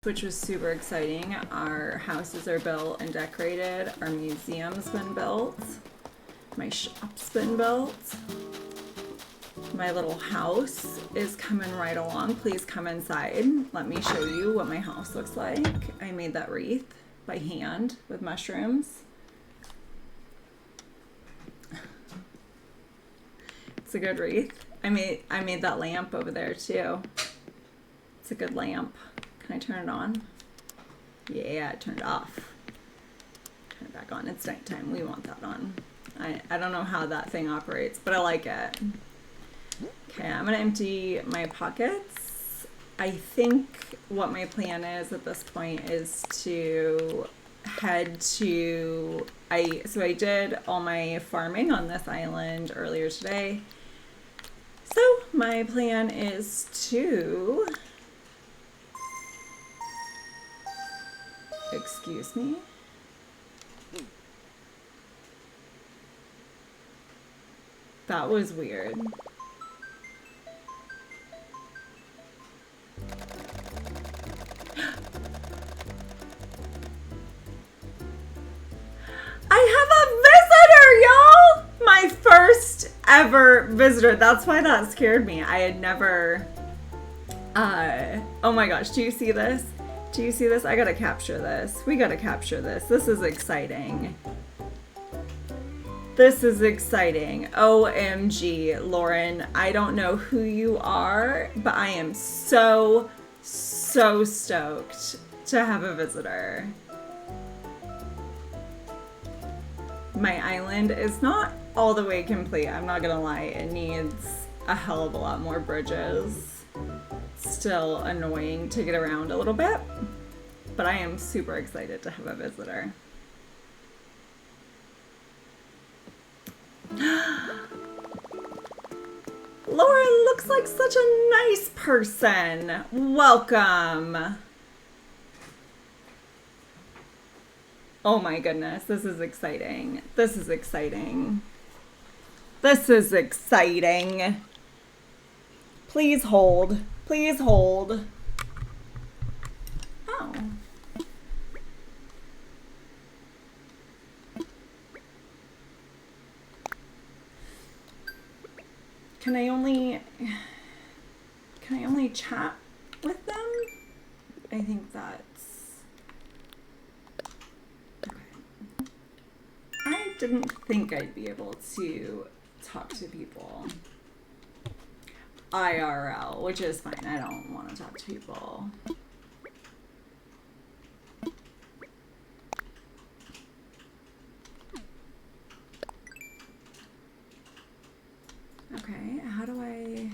which was super exciting. Our houses are built and decorated. Our museum's been built. My shop's been built. My little house is coming right along. Please come inside. Let me show you what my house looks like. I made that wreath by hand with mushrooms. It's a good wreath. I made that lamp over there too. It's a good lamp. Can I turn it on? Yeah, it turned off. Turn it back on. It's nighttime. We want that on. I don't know how that thing operates, but I like it. Okay, I'm gonna empty my pockets. I think what my plan is at this point is to head to... So I did all my farming on this island earlier today. So my plan is to... Excuse me? That was weird. I have a visitor, y'all! My first ever visitor. That's why that scared me. I had never... oh my gosh, do you see this? Do you see this? I gotta capture this. We gotta capture this. This is exciting. This is exciting. OMG, Lauren. I don't know who you are, but I am so stoked to have a visitor. My island is not all the way complete. I'm not gonna lie. It needs a hell of a lot more bridges. Still annoying to get around a little bit, but I am super excited to have a visitor. Lauren looks like such a nice person. Welcome. Oh my goodness, this is exciting. This is exciting. This is exciting. Please hold. Please hold. Oh. Can I only chat with them? I think that's... Okay. I didn't think I'd be able to talk to people IRL, which is fine. I don't want to talk to people. Okay, how do I...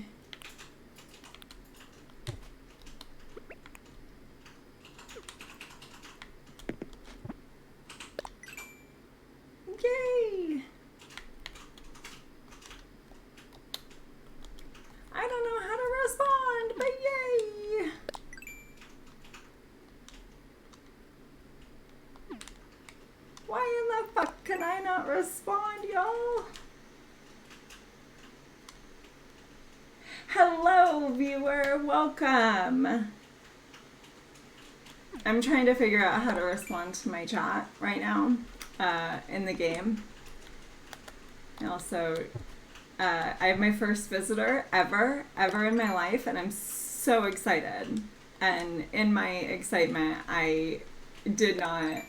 Yay! I don't know how to respond, but yay! Why in the fuck can I not respond, y'all? Hello, viewer. Welcome. I'm trying to figure out how to respond to my chat right now in the game. And also, I have my first visitor ever in my life, and I'm so excited. And in my excitement, I did not...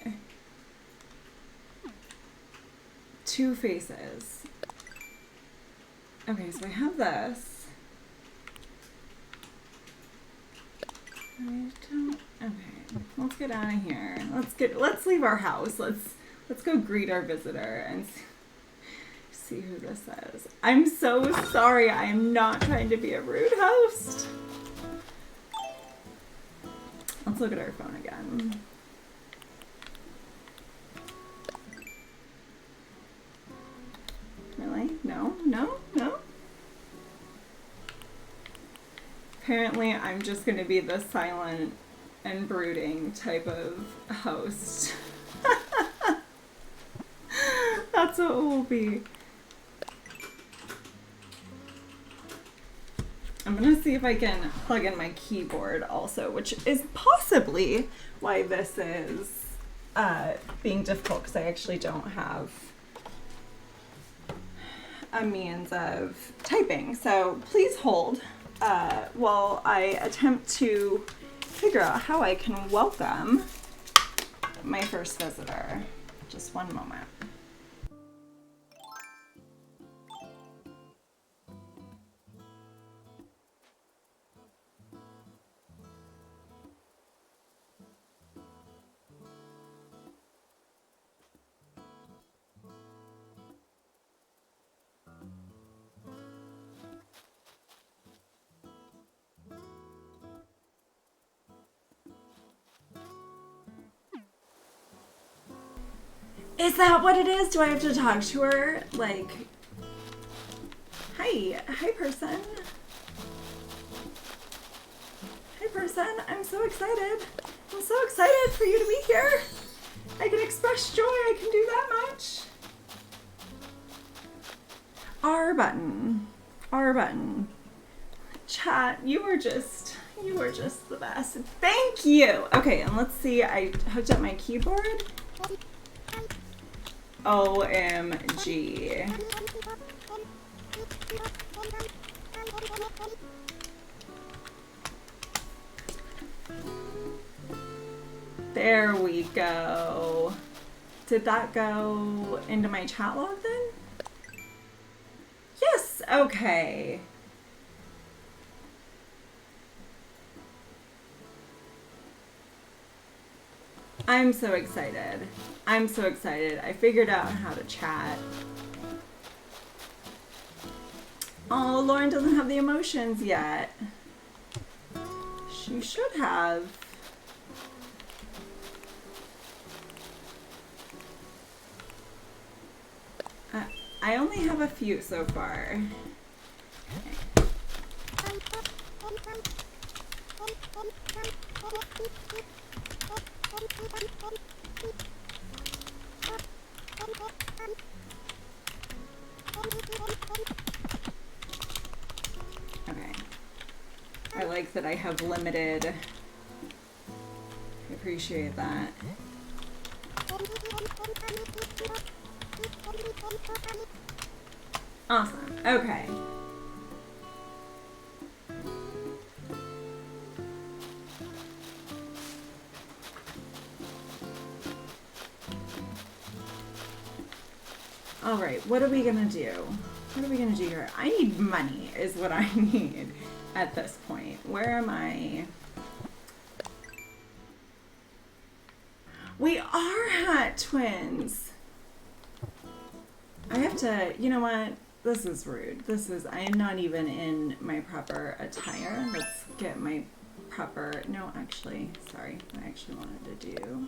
Two faces. Okay, so I have this. I don't... Okay, let's get out of here. Let's leave our house. Let's go greet our visitor and see who this is. I'm so sorry. I am not trying to be a rude host. Let's look at our phone again. Really? No? No? No? Apparently, I'm just going to be the silent and brooding type of host. That's what it will be. I'm gonna see if I can plug in my keyboard also, which is possibly why this is being difficult, because I actually don't have a means of typing. So please hold while I attempt to figure out how I can welcome my first visitor. Just one moment. Is that what it is? Do I have to talk to her? Like, hi person. Hi person, I'm so excited. I'm so excited for you to be here. I can express joy, I can do that much. R button. Chat, you were just the best. Thank you. Okay, and let's see, I hooked up my keyboard. OMG. There we go. Did that go into my chat log then? Yes, okay. I'm so excited. I'm so excited. I figured out how to chat. Oh, Lauren doesn't have the emotions yet. She should have. I only have a few so far. Okay. I like that I have limited. I appreciate that. Awesome. Okay. All right, what are we gonna do? What are we gonna do here? I need money is what I need at this point. Where am I? We are hat twins. I have to, you know what? This is rude. I am not even in my proper attire. Let's get my proper, no, actually, sorry. I actually wanted to do,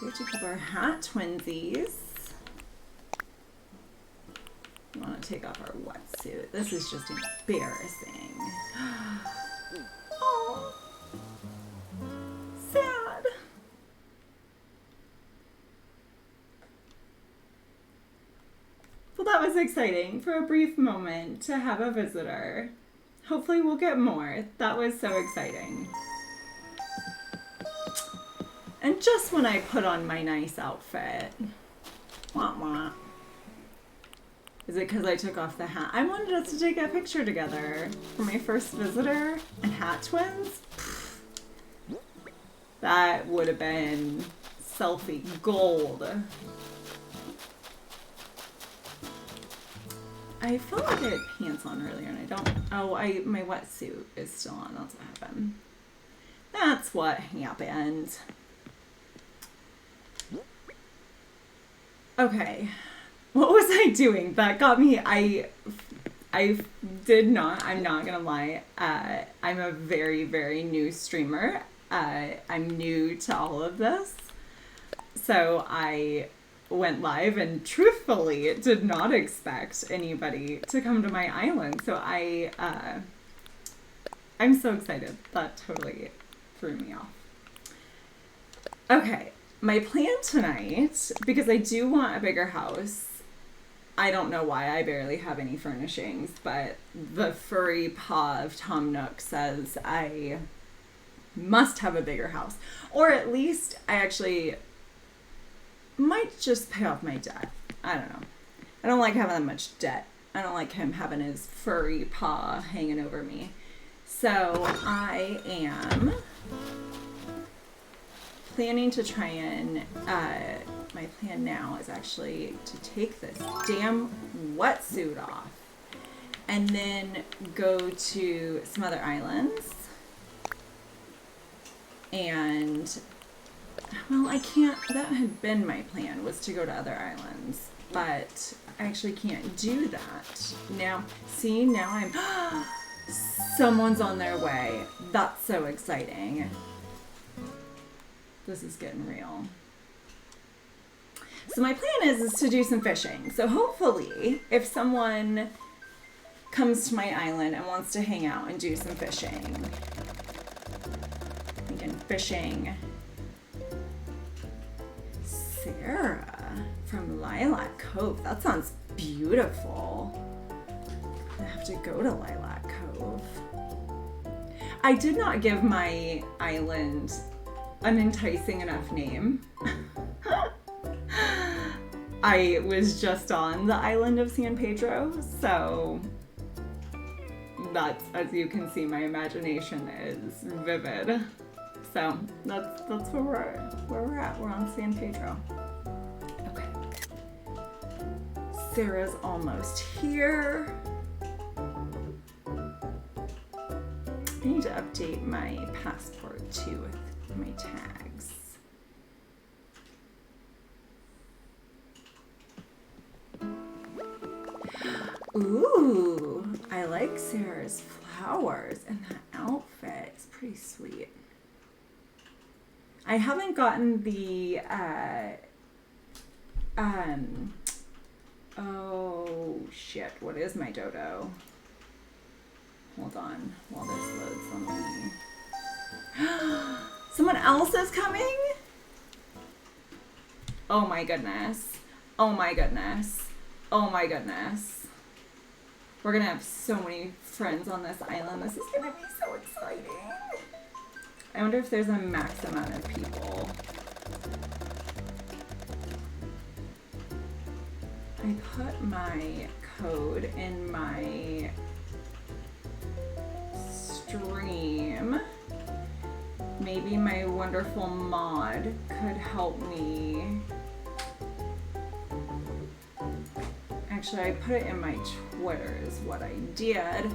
we have to keep our hat twinsies. We want to take off our wetsuit. This is just embarrassing. Oh, sad. Well, that was exciting for a brief moment to have a visitor. Hopefully we'll get more. That was so exciting. And just when I put on my nice outfit. Wah wah. Is it because I took off the hat? I wanted us to take a picture together for my first visitor and hat twins. That would have been selfie gold. I felt like I had pants on earlier and I don't. Oh, my wetsuit is still on. That's what happened. That's what happened. Okay. What was I doing? That got me. I did not. I'm not gonna lie. I'm a very, very new streamer. I'm new to all of this. So I went live and truthfully did not expect anybody to come to my island. So I'm so excited. That totally threw me off. Okay, my plan tonight, because I do want a bigger house, I don't know why I barely have any furnishings, but the furry paw of Tom Nook says I must have a bigger house. Or at least I actually might just pay off my debt. I don't know. I don't like having that much debt. I don't like him having his furry paw hanging over me. So I am planning to try and, my plan now is actually to take this damn wetsuit off and then go to some other islands. And, well, I can't, that had been my plan, was to go to other islands, but I actually can't do that. Now, see, now I'm, someone's on their way. That's so exciting. This is getting real. So my plan is to do some fishing. So hopefully, if someone comes to my island and wants to hang out and do some fishing, thinking fishing. Sarah from Lilac Cove. That sounds beautiful. I have to go to Lilac Cove. I did not give my island an enticing enough name. I was just on the island of San Pedro, so that's, as you can see, my imagination is vivid. So that's where we're at. We're on San Pedro. Okay. Sarah's almost here. I need to update my passport too with my tags. Ooh, I like Sarah's flowers and that outfit. It's pretty sweet. I haven't gotten the, oh shit, what is my dodo? Hold on, while this loads on me. Someone else is coming? Oh my goodness. Oh my goodness. Oh my goodness. We're gonna have so many friends on this island. This is gonna be so exciting. I wonder if there's a max amount of people. I put my code in my stream. Maybe my wonderful mod could help me. Actually, I put it in my Twitter is what I did.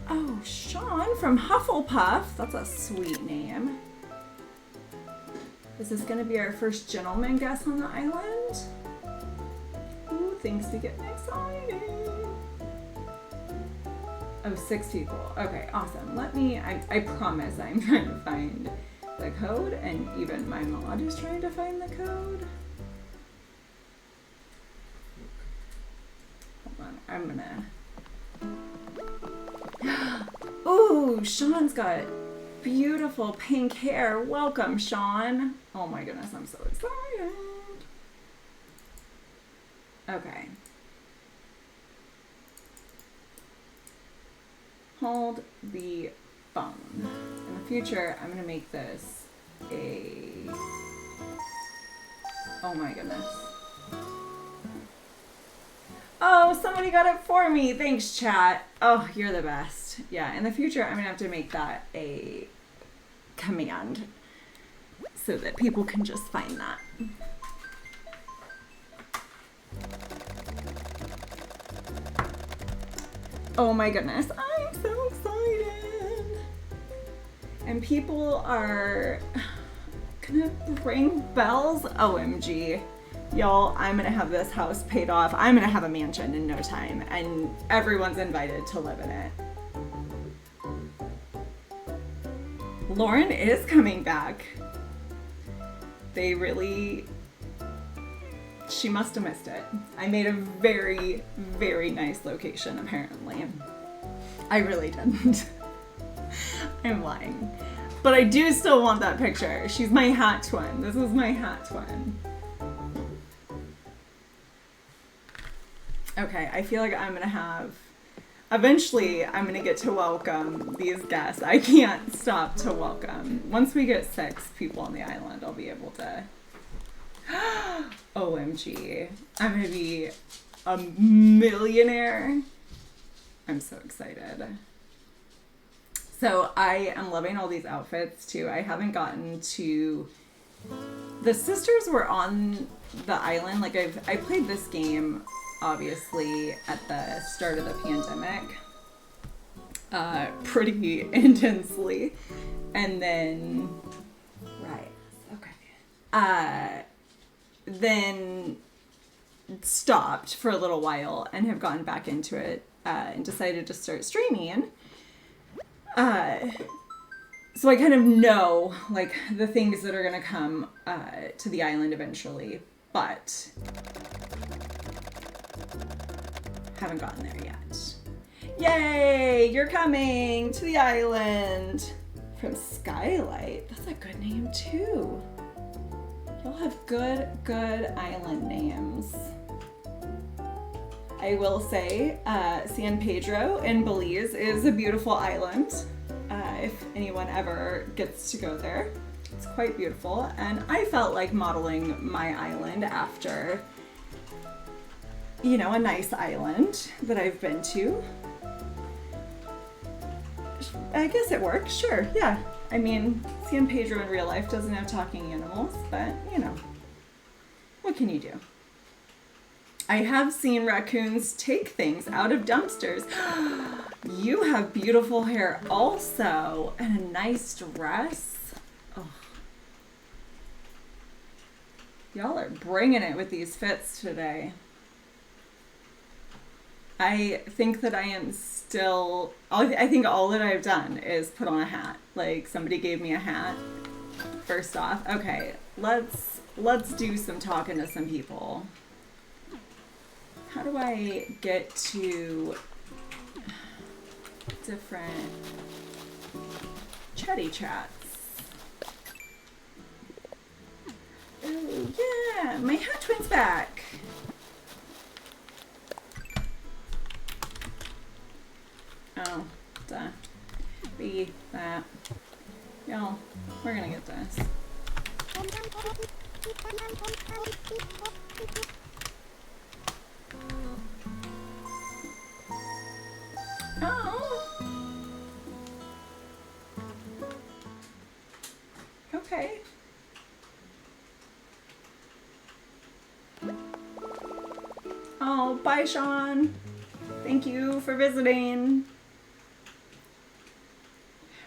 Oh, Sean from Hufflepuff. That's a sweet name. Is this going to be our first gentleman guest on the island? Ooh, things to get exciting. Oh, 6 people. Okay, awesome. Let me, I promise I'm trying to find the code, and even my mod is trying to find the code. Hold on, I'm gonna... Ooh, Sean's got beautiful pink hair. Welcome, Sean. Oh my goodness, I'm so excited. Okay. Hold the phone. In the future, I'm gonna make this a... Oh my goodness. Oh, somebody got it for me. Thanks, chat. Oh, you're the best. Yeah, in the future, I'm gonna have to make that a command so that people can just find that. Oh my goodness, I'm so excited. And people are gonna ring bells. OMG. Y'all, I'm gonna have this house paid off. I'm gonna have a mansion in no time, and everyone's invited to live in it. Lauren is coming back. They really... She must have missed it. I made a very, very nice location, apparently. I really didn't. I'm lying. But I do still want that picture. She's my hat twin. This is my hat twin. Okay, I feel like I'm gonna have. Eventually, I'm gonna get to welcome these guests. I can't stop to welcome. Once we get 6 people on the island, I'll be able to. OMG. I'm gonna be a millionaire. I'm so excited. So I am loving all these outfits too. I haven't gotten to. The sisters were on the island. Like I played this game obviously at the start of the pandemic pretty intensely, and then then stopped for a little while and have gotten back into it and decided to start streaming. So I kind of know like the things that are gonna come to the island eventually, but haven't gotten there yet. Yay! You're coming to the island from Skylight. That's a good name too. Y'all have good island names. I will say San Pedro in Belize is a beautiful island. If anyone ever gets to go there, it's quite beautiful. And I felt like modeling my island after, you know, a nice island that I've been to. I guess it works, sure, yeah. I mean, San Pedro in real life doesn't have talking animals, but, you know, what can you do? I have seen raccoons take things out of dumpsters. You have beautiful hair also, and a nice dress. Oh. Y'all are bringing it with these fits today. I think that I am still, I think all that I've done is put on a hat. Like somebody gave me a hat. First off, okay, let's do some talking to some people. How do I get to different chatty chats? Oh yeah, my hat twin's back. Oh, duh. Be that. Y'all, we're gonna get this. Oh. Okay. Oh, bye, Sean. Thank you for visiting.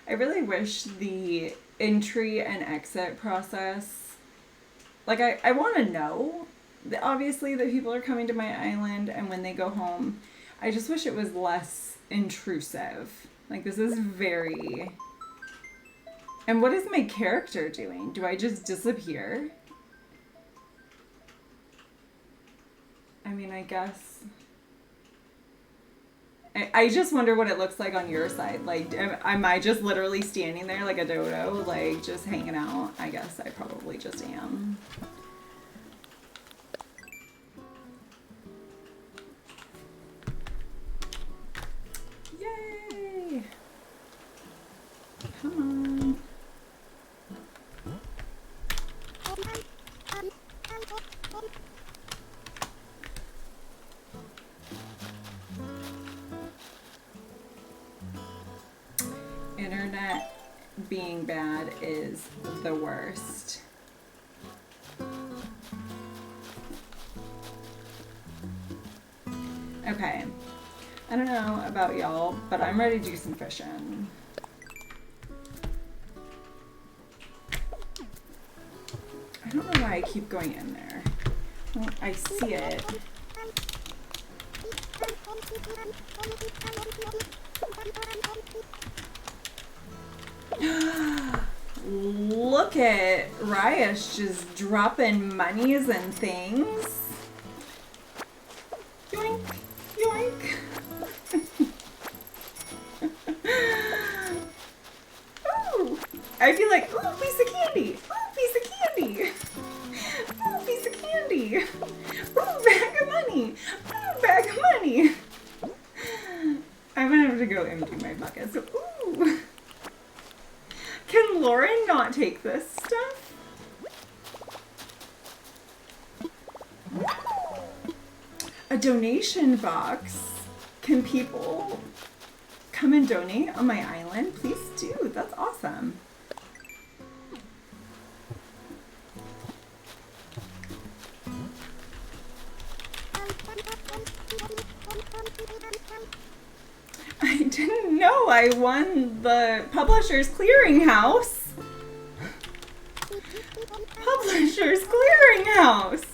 I really wish the entry and exit process, like I want to know, that obviously that people are coming to my island and when they go home, I just wish it was less intrusive. Like this is very, and what is my character doing? Do I just disappear? I mean, I guess. I just wonder what it looks like on your side. Like, am I just literally standing there like a dodo, like just hanging out? I guess I probably just am. Yay! Come on. Internet being bad is the worst. Okay, I don't know about y'all, but I'm ready to do some fishing. I don't know why I keep going in there. Well, I see it. Look at Ryash just dropping monies and things. Yoink, yoink. Ooh, I feel like, ooh, piece of candy. Ooh, piece of candy. Ooh, piece of candy. Ooh, bag of money. Ooh, bag of donation box. Can people come and donate on my island? Please do. That's awesome. I didn't know I won the Publishers Clearinghouse. Publishers Clearinghouse.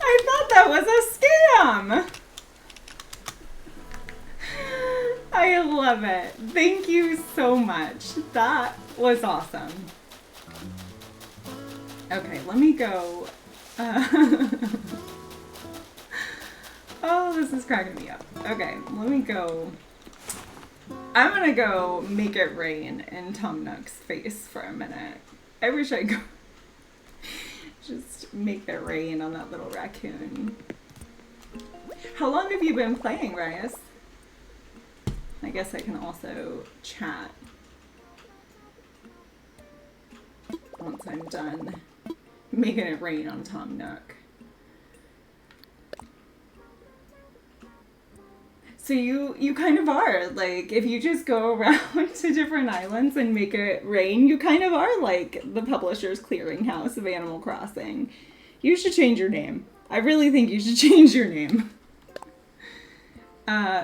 I thought that was a scam. I love it. Thank you so much. That was awesome. Okay, let me go. Oh, this is cracking me up. Okay, let me go. I'm gonna go make it rain in Tom Nook's face for a minute. I wish I could just make it rain on that little raccoon. How long have you been playing, Rias? I guess I can also chat once I'm done making it rain on Tom Nook. So you kind of are, like, if you just go around to different islands and make it rain, you kind of are like the Publishers Clearinghouse of Animal Crossing. You should change your name. I really think you should change your name.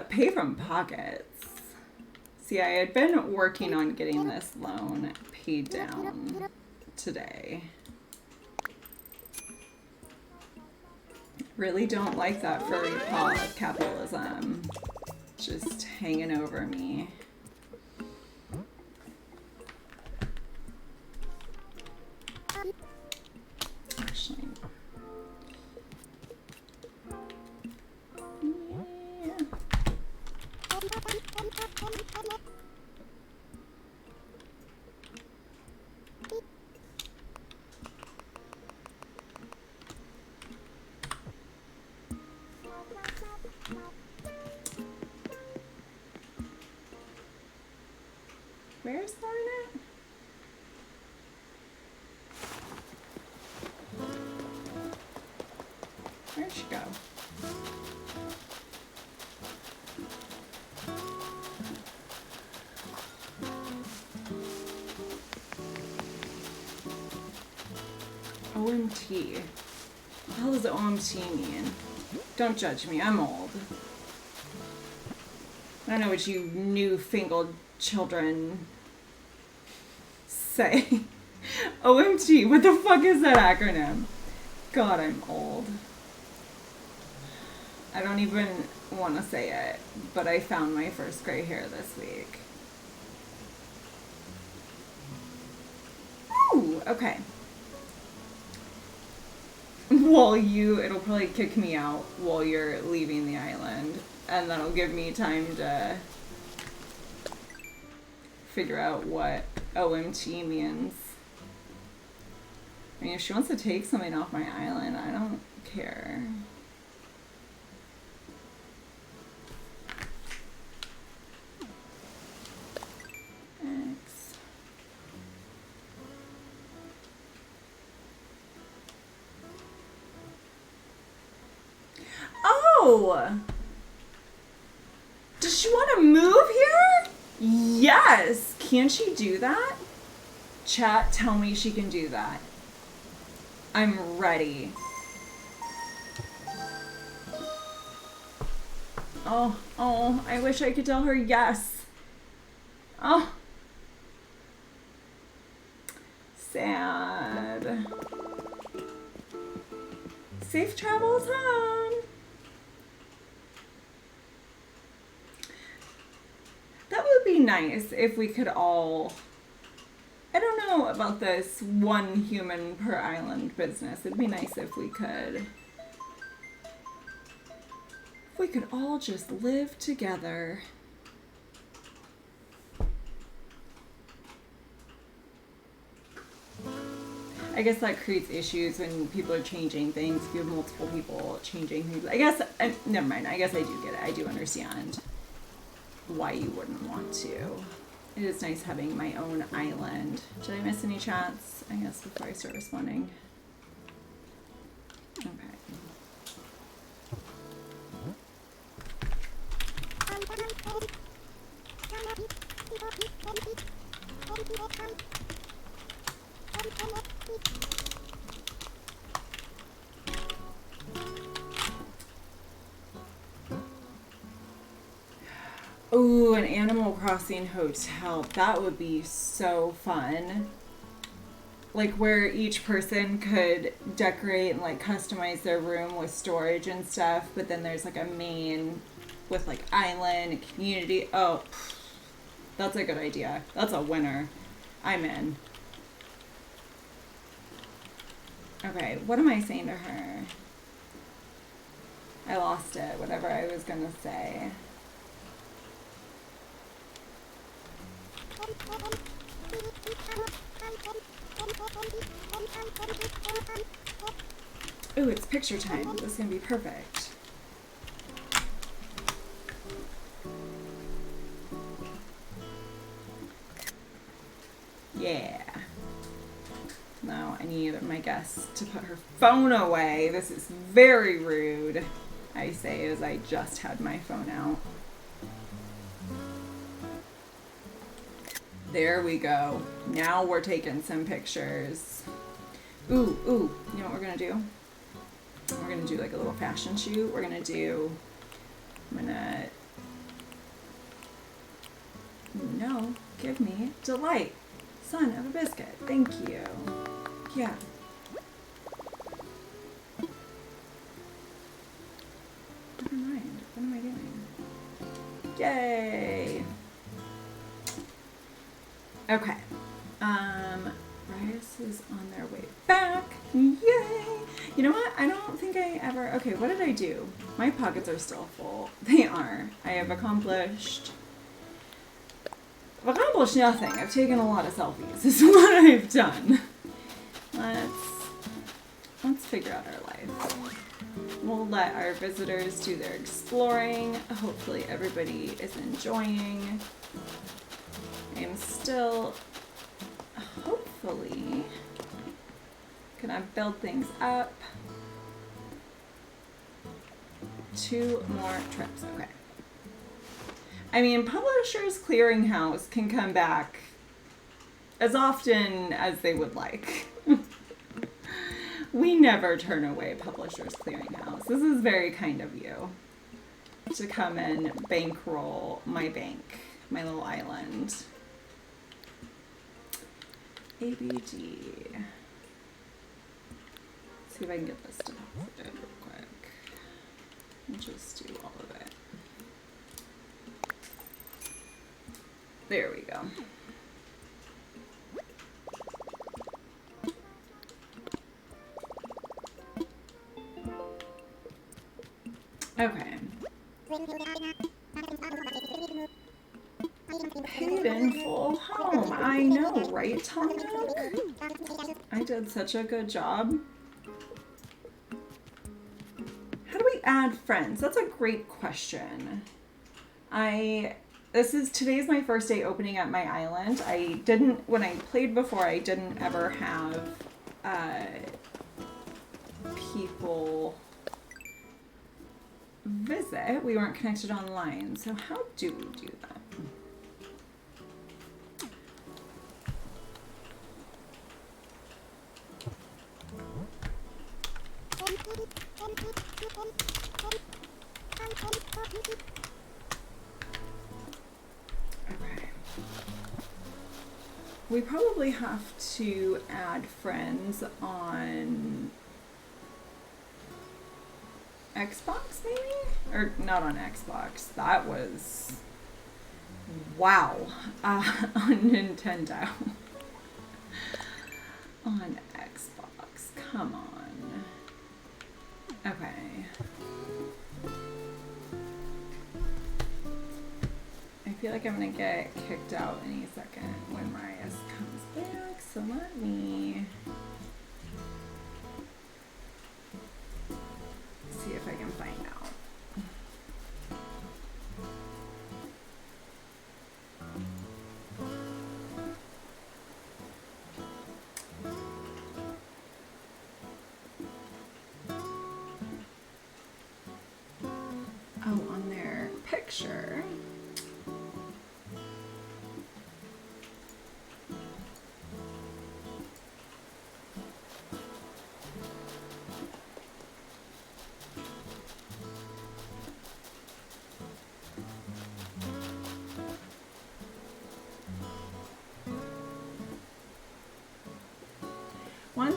Pay from pockets. See, I had been working on getting this loan paid down today. Really don't like that furry paw of capitalism just hanging over me. Actually, yeah. Where's Barnet? Where'd she go? OMT. What the hell does OMT mean? Don't judge me, I'm old. I don't know what you newfangled children say. OMT, what the fuck is that acronym? God, I'm old. I don't even want to say it, but I found my first gray hair this week. Ooh, okay. It'll probably kick me out while you're leaving the island, and that'll give me time to figure out what OMT means. I mean, if she wants to take something off my island, I don't care. X. Oh! Does she want to move here? Yes! Can she do that? Chat, tell me she can do that. I'm ready. Oh, I wish I could tell her yes. Oh. Sad. Safe travels home. That would be nice if we could all... I don't know about this one human per island business. It'd be nice if we could all just live together. I guess that creates issues when people are changing things. If you have multiple people changing things. I guess, never mind. I guess I do get it. I do understand why you wouldn't want to. It is nice having my own island. Did I miss any chats? I guess before I start responding. Ooh, an Animal Crossing hotel. That would be so fun. Like where each person could decorate and like customize their room with storage and stuff, but then there's like a main with like island and community. Oh, that's a good idea. That's a winner. I'm in. Okay, what am I saying to her? I lost it, whatever I was gonna say. Ooh, it's picture time. This is gonna be perfect. Yeah. Now I need my guest to put her phone away. This is very rude. I say as I just had my phone out. There we go. Now we're taking some pictures. Ooh, ooh. You know what we're gonna do? We're gonna do like a little fashion shoot. We're gonna do, no, give me delight. Son of a biscuit. Thank you. Yeah. Never mind. What am I doing? Yay. Okay. Rias is on their way back. Yay. You know what? I don't think I ever... Okay, what did I do? My pockets are still full. They are. I have accomplished nothing. I've taken a lot of selfies. Is what I've done. Let's figure out our life. We'll let our visitors do their exploring. Hopefully everybody is enjoying. I am still, hopefully, gonna build things up. 2 more trips. Okay. I mean, Publishers Clearinghouse can come back as often as they would like. We never turn away Publishers Clearinghouse. This is very kind of you to come and bankroll my bank, my little island. ABD. See if I can get this deposited real quick. I'll just do all of it. There we go. Okay. Paid in full home. I know, right, Tom? I did such a good job. How do we add friends? That's a great question. Today's my first day opening up my island. When I played before, I didn't ever have people visit. We weren't connected online. So how do we do that? Okay. We probably have to add friends on Xbox, maybe? Or not on Xbox. That was... Wow. On Nintendo. On Xbox. Come on. Okay. I feel like I'm gonna get kicked out any second when Rias comes back, so let me see if I can find out. Oh, on their picture.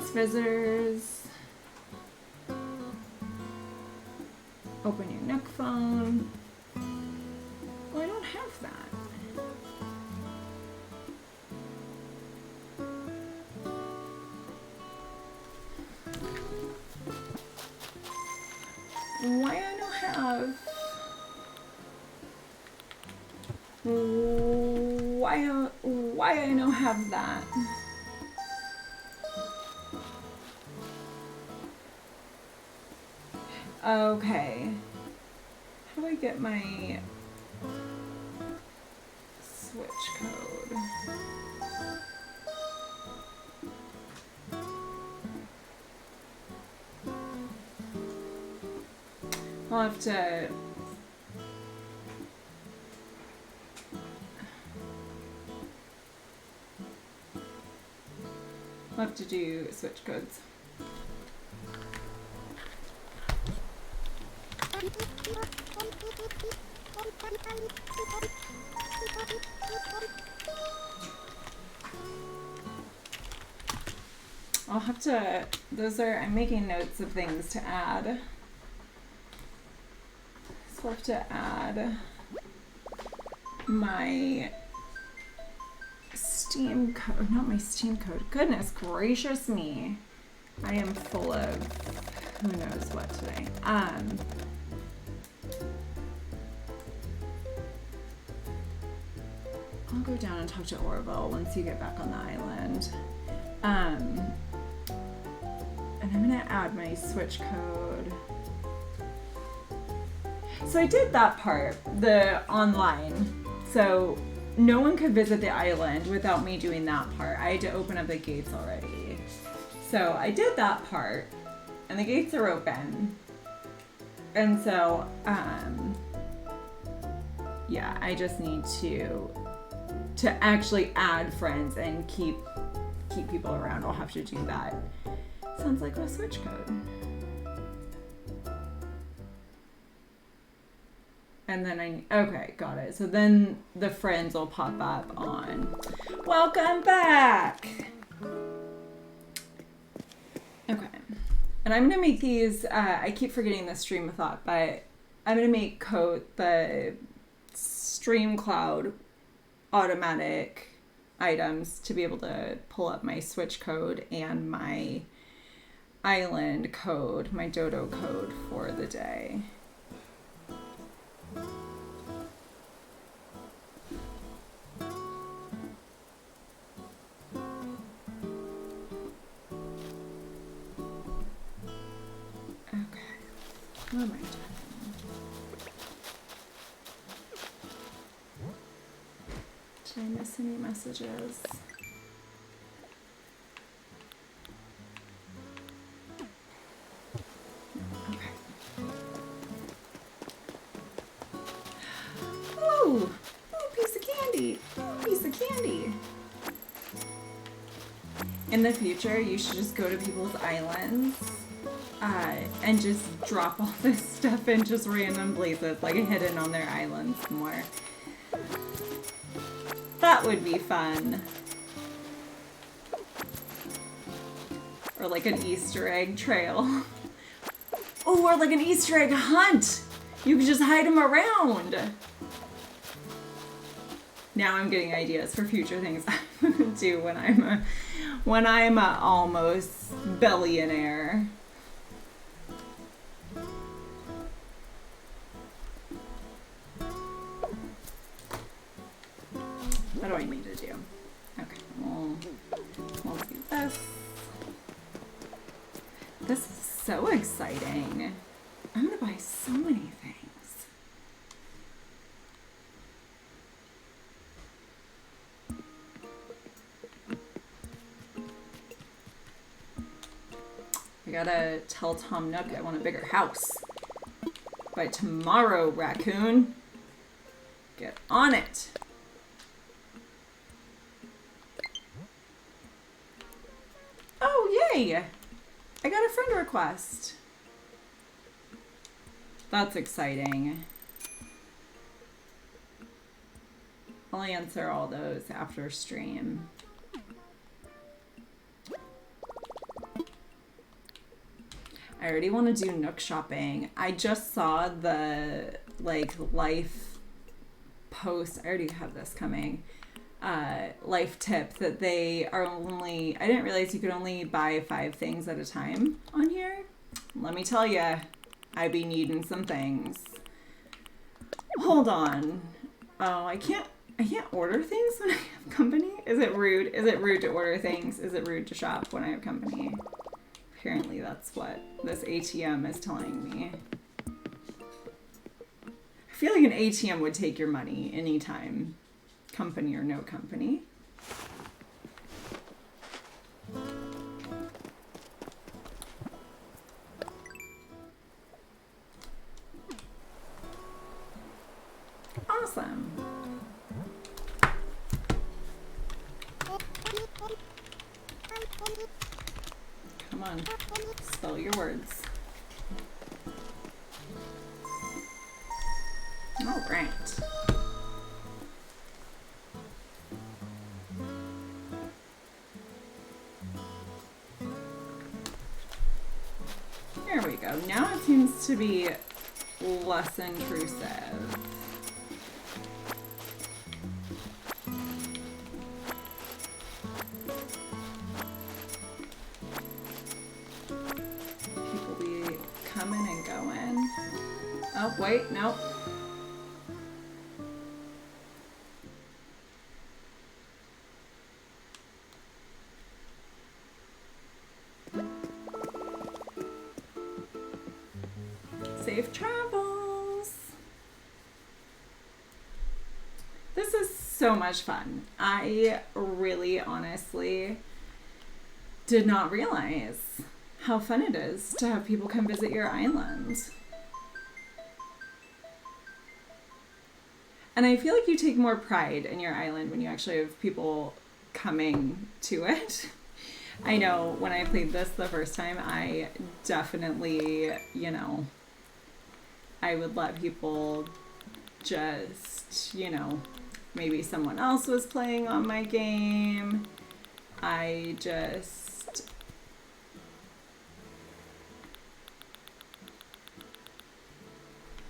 Announce visitors. Open your Nook phone. Well, I don't have that. Why I don't have? Why I don't have that? Okay. How do I get my switch code? I'll have to... I'll have to do switch codes. I'll have to, I'm making notes of things to add. So I'll have to add my Steam code, not my Steam code. Goodness gracious me. I am full of who knows what today. I'll go down and talk to Orville once you get back on the island. And I'm gonna add my switch code. So I did that part, the online. So no one could visit the island without me doing that part. I had to open up the gates already. So I did that part, and the gates are open. And so, yeah, I just need to actually add friends and keep people around. I'll have to do that. Sounds like a switch code. And then okay, got it. So then the friends will pop up on, welcome back. Okay. And I'm gonna make these, I keep forgetting the stream of thought, but I'm gonna make the stream cloud automatic items to be able to pull up my switch code and my island code, my dodo code for the day. What am I doing? Did I miss any messages? No. Okay. Ooh! Ooh, piece of candy! Ooh, piece of candy! In the future, you should just go to people's islands and just drop all this stuff in just random places, like hidden on their island somewhere. That would be fun. Or like an Easter egg trail. Oh, or like an Easter egg hunt! You could just hide them around! Now I'm getting ideas for future things I'm gonna do when I'm a almost billionaire. What do I need to do? Okay, we'll do this. This is so exciting. I'm gonna buy so many things. I gotta tell Tom Nook I want a bigger house. By tomorrow, raccoon. Get on it. Oh, yay! I got a friend request. That's exciting. I'll answer all those after stream. I already want to do Nook shopping. I just saw the like life post. I already have this coming. Life tip that they are only. I didn't realize you could only buy 5 things at a time on here. Let me tell you, I be needing some things. Hold on. Oh, I can't order things when I have company. Is it rude? Is it rude to order things? Is it rude to shop when I have company? Apparently that's what this ATM is telling me. I feel like an ATM would take your money anytime, company or no company. Awesome. Come on, spell your words. All right. There we go. Now it seems to be less intrusive. People be coming and going. Oh, wait, nope. Safe travels. This is so much fun. I really honestly did not realize how fun it is to have people come visit your island. And I feel like you take more pride in your island when you actually have people coming to it. I know when I played this the first time, I definitely, you know, I would let people just, you know, maybe someone else was playing on my game. I just...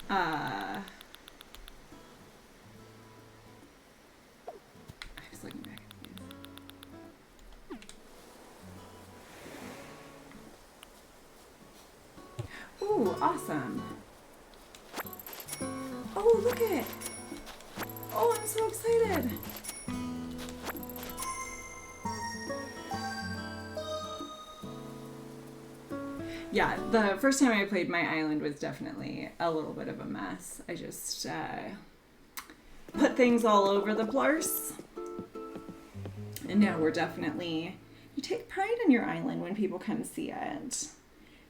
I was looking back at these. Ooh, awesome. Oh, look at it. Oh, I'm so excited. Yeah, the first time I played my island was definitely a little bit of a mess. I just put things all over the place. And now we're definitely... You take pride in your island when people come see it.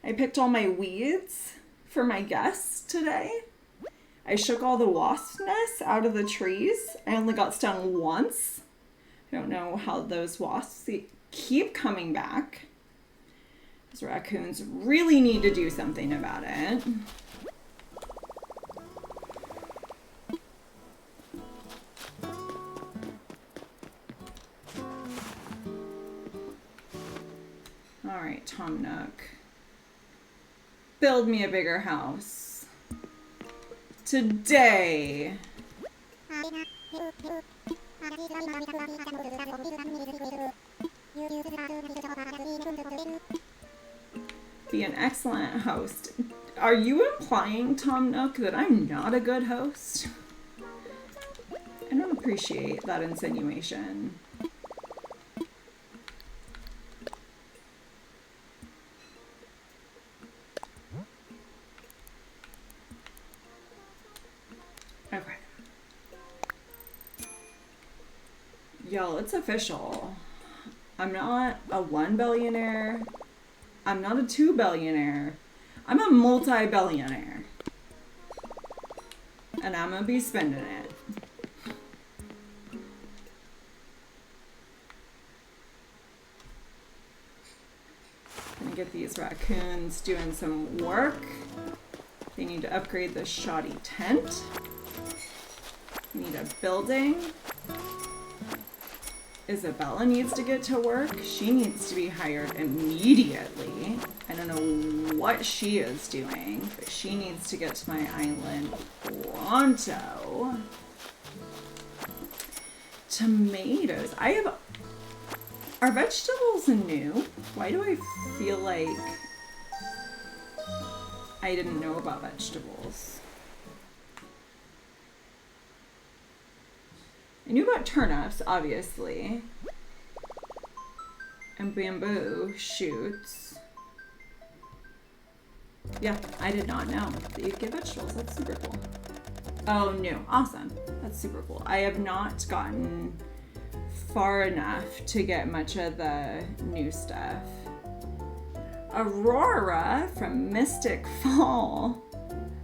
I picked all my weeds for my guests today. I shook all the wasp nests out of the trees. I only got stung once. I don't know how those wasps keep coming back. Those raccoons really need to do something about it. All right, Tom Nook. Build me a bigger house. Today. Be an excellent host. Are you implying, Tom Nook, that I'm not a good host? I don't appreciate that insinuation. Okay. Y'all, it's official. I'm not a 1 billionaire. I'm not a 2 billionaire. I'm a multi-billionaire. And I'm gonna be spending it. Gonna get these raccoons doing some work. They need to upgrade the shoddy tent. We need a building. Isabella needs to get to work. She needs to be hired immediately. I don't know what she is doing, but she needs to get to my island pronto. Tomatoes. Are vegetables new? Why do I feel like I didn't know about vegetables? I knew about turnips, obviously. And bamboo shoots. Yeah, I did not know that you get vegetables. That's super cool. Oh, new. Awesome. That's super cool. I have not gotten far enough to get much of the new stuff. Aurora from Mystic Fall.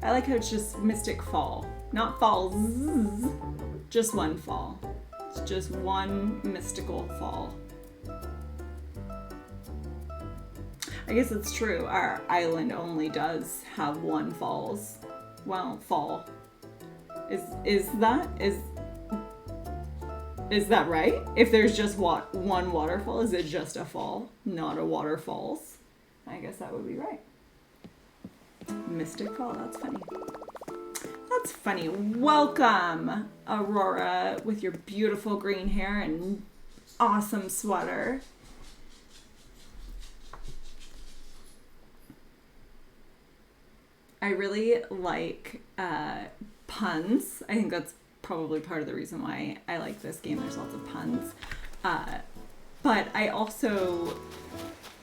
I like how it's just Mystic Fall. Not falls. Just one fall. It's just one mystical fall. I guess it's true. Our island only does have one falls. Well, fall. Is that right? If there's just one waterfall, is it just a fall, not a waterfalls? I guess that would be right. Mystic Fall, that's funny. That's funny. Welcome, Aurora, with your beautiful green hair and awesome sweater. I really like puns. I think that's probably part of the reason why I like this game. There's lots of puns. But I also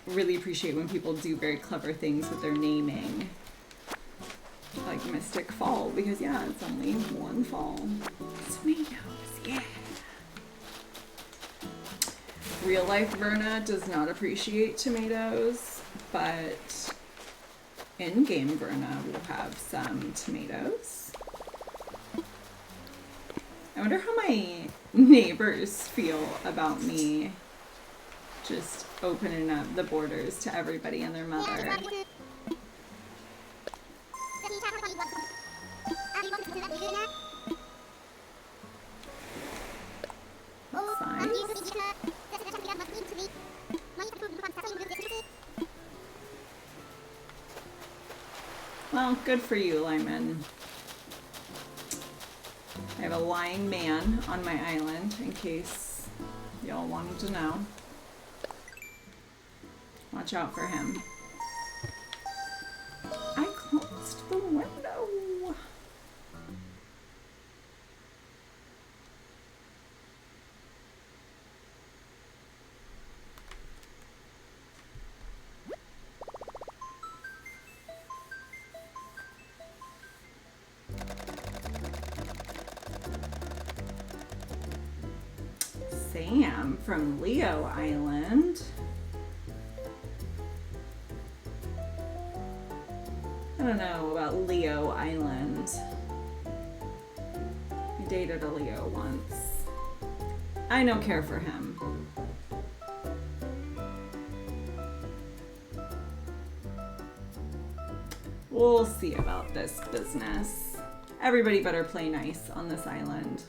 really appreciate when people do very clever things with their naming. Like Mystic Fall, because yeah, it's only one fall. Tomatoes, yeah. Real life Verna does not appreciate tomatoes, but in-game Verna will have some tomatoes. I wonder how my neighbors feel about me just opening up the borders to everybody and their mother. Well, good for you, Lyman. I have a lying man on my island, in case y'all wanted to know. Watch out for him. I closed the window. Sam from Leo Island. I don't know about Leo Island. I dated a Leo once. I don't care for him. We'll see about this business. Everybody better play nice on this island.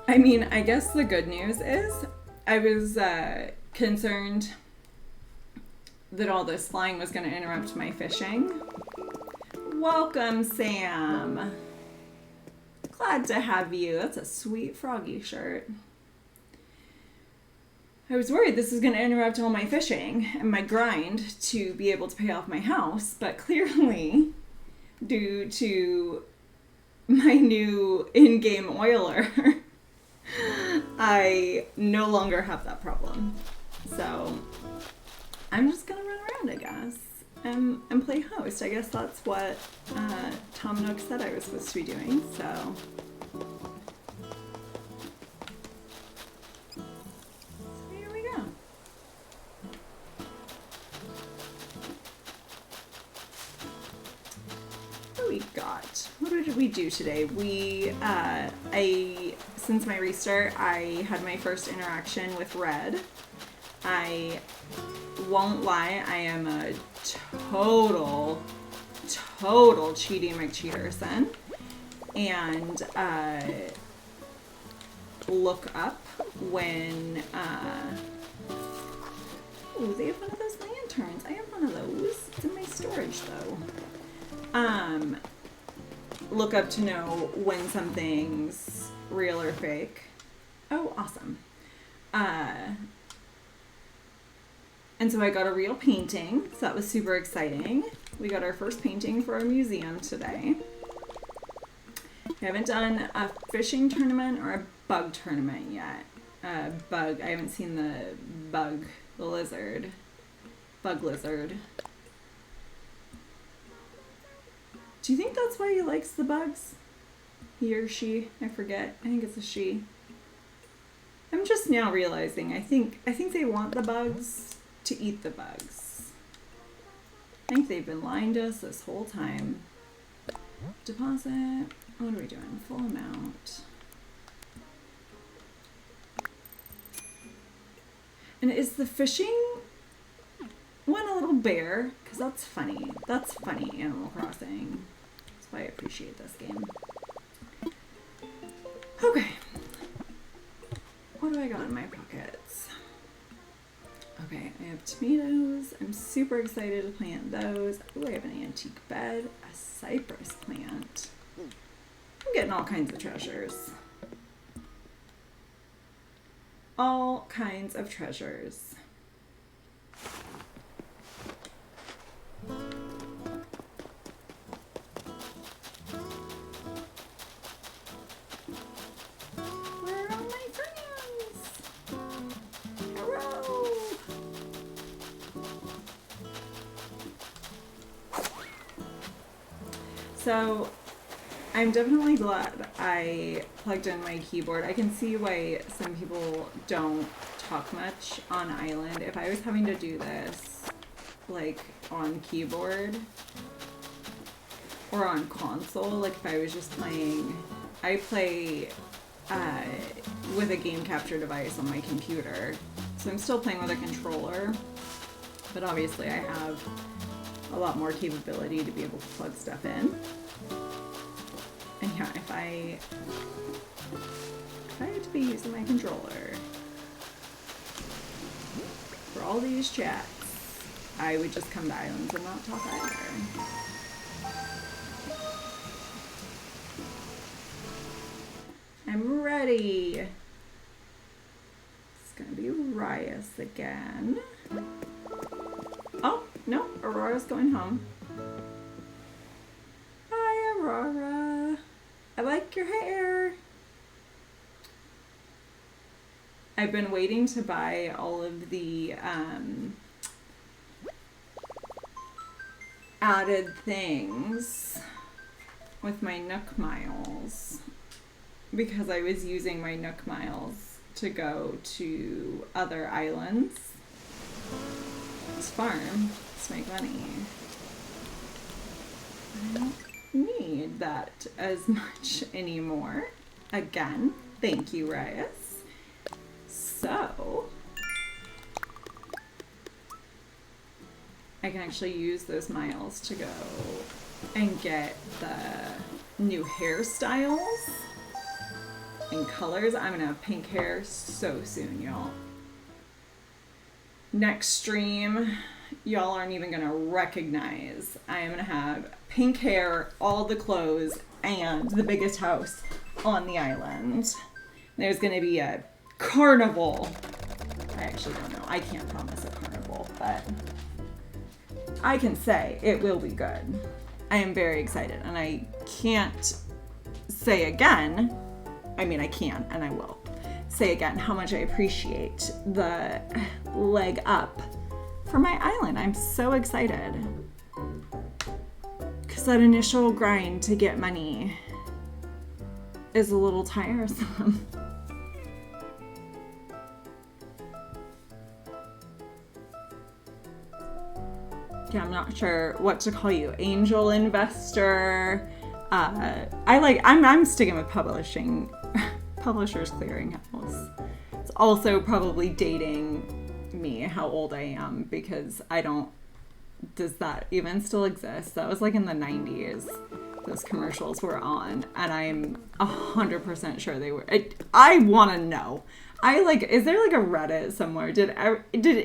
I mean, I guess the good news is I was concerned that all this flying was going to interrupt my fishing. Welcome, Sam. Glad to have you. That's a sweet froggy shirt. I was worried this was going to interrupt all my fishing and my grind to be able to pay off my house, but clearly, due to my new in-game oiler, I no longer have that problem. So I'm just gonna run around, I guess, and play host. I guess that's what Tom Nook said I was supposed to be doing, so here we go. What do we got? What did we do today? Since my restart, I had my first interaction with Red. I won't lie, I am a total cheaty McCheaterson. and look up when oh, they have one of those lanterns. I have one of those. It's in my storage though. Look up to know when something's real or fake. Oh, awesome. And so I got a real painting, so that was super exciting. We got our first painting for our museum today. We haven't done a fishing tournament or a bug tournament yet. Bug, I haven't seen the bug, the lizard. Bug lizard. Do you think that's why he likes the bugs? He or she? I forget. I think it's a she. I'm just now realizing, I think they want the bugs to eat the bugs. I think they've been lying to us this whole time. Deposit. What are we doing? Full amount. And is the fishing one a little bear? Because that's funny. That's funny, Animal Crossing. That's why I appreciate this game. Okay. What do I got in my pockets? Okay, I have tomatoes. I'm super excited to plant those. Oh, I have an antique bed, a cypress plant. I'm getting all kinds of treasures. All kinds of treasures. Where are all my friends? Hello. So, I'm definitely glad I plugged in my keyboard. I can see why some people don't talk much on Island. If I was having to do this, like, on keyboard or on console, like if I was just playing, I play with a game capture device on my computer. So I'm still playing with a controller, but obviously I have a lot more capability to be able to plug stuff in. And yeah, if I had to be using my controller for all these chats, I would just come to Islands and not talk either. I'm ready. It's gonna be Rias again. Oh, no, Aurora's going home. Hi, Aurora. I like your hair. I've been waiting to buy all of the added things with my Nook Miles because I was using my Nook Miles to go to other islands. It's farm. Let's make money. I don't need that as much anymore. Again, thank you, Rias. So, I can actually use those miles to go and get the new hairstyles and colors. I'm gonna have pink hair so soon, y'all. Next stream, y'all aren't even gonna recognize. I am gonna have pink hair, all the clothes, and the biggest house on the island. There's gonna be a carnival. I actually don't know. I can't promise a carnival, but I can say it will be good. I am very excited, and I can't say again, I mean I can and I will say again how much I appreciate the leg up for my island. I'm so excited. Because that initial grind to get money is a little tiresome. Yeah, I'm not sure what to call you. Angel investor. I'm sticking with publishing. Publishers Clearinghouse. It's also probably dating me how old I am because I don't. Does that even still exist? That was like in the 90s. those commercials were on, and I'm 100% sure they were. I want to know. Is there like a Reddit somewhere? Did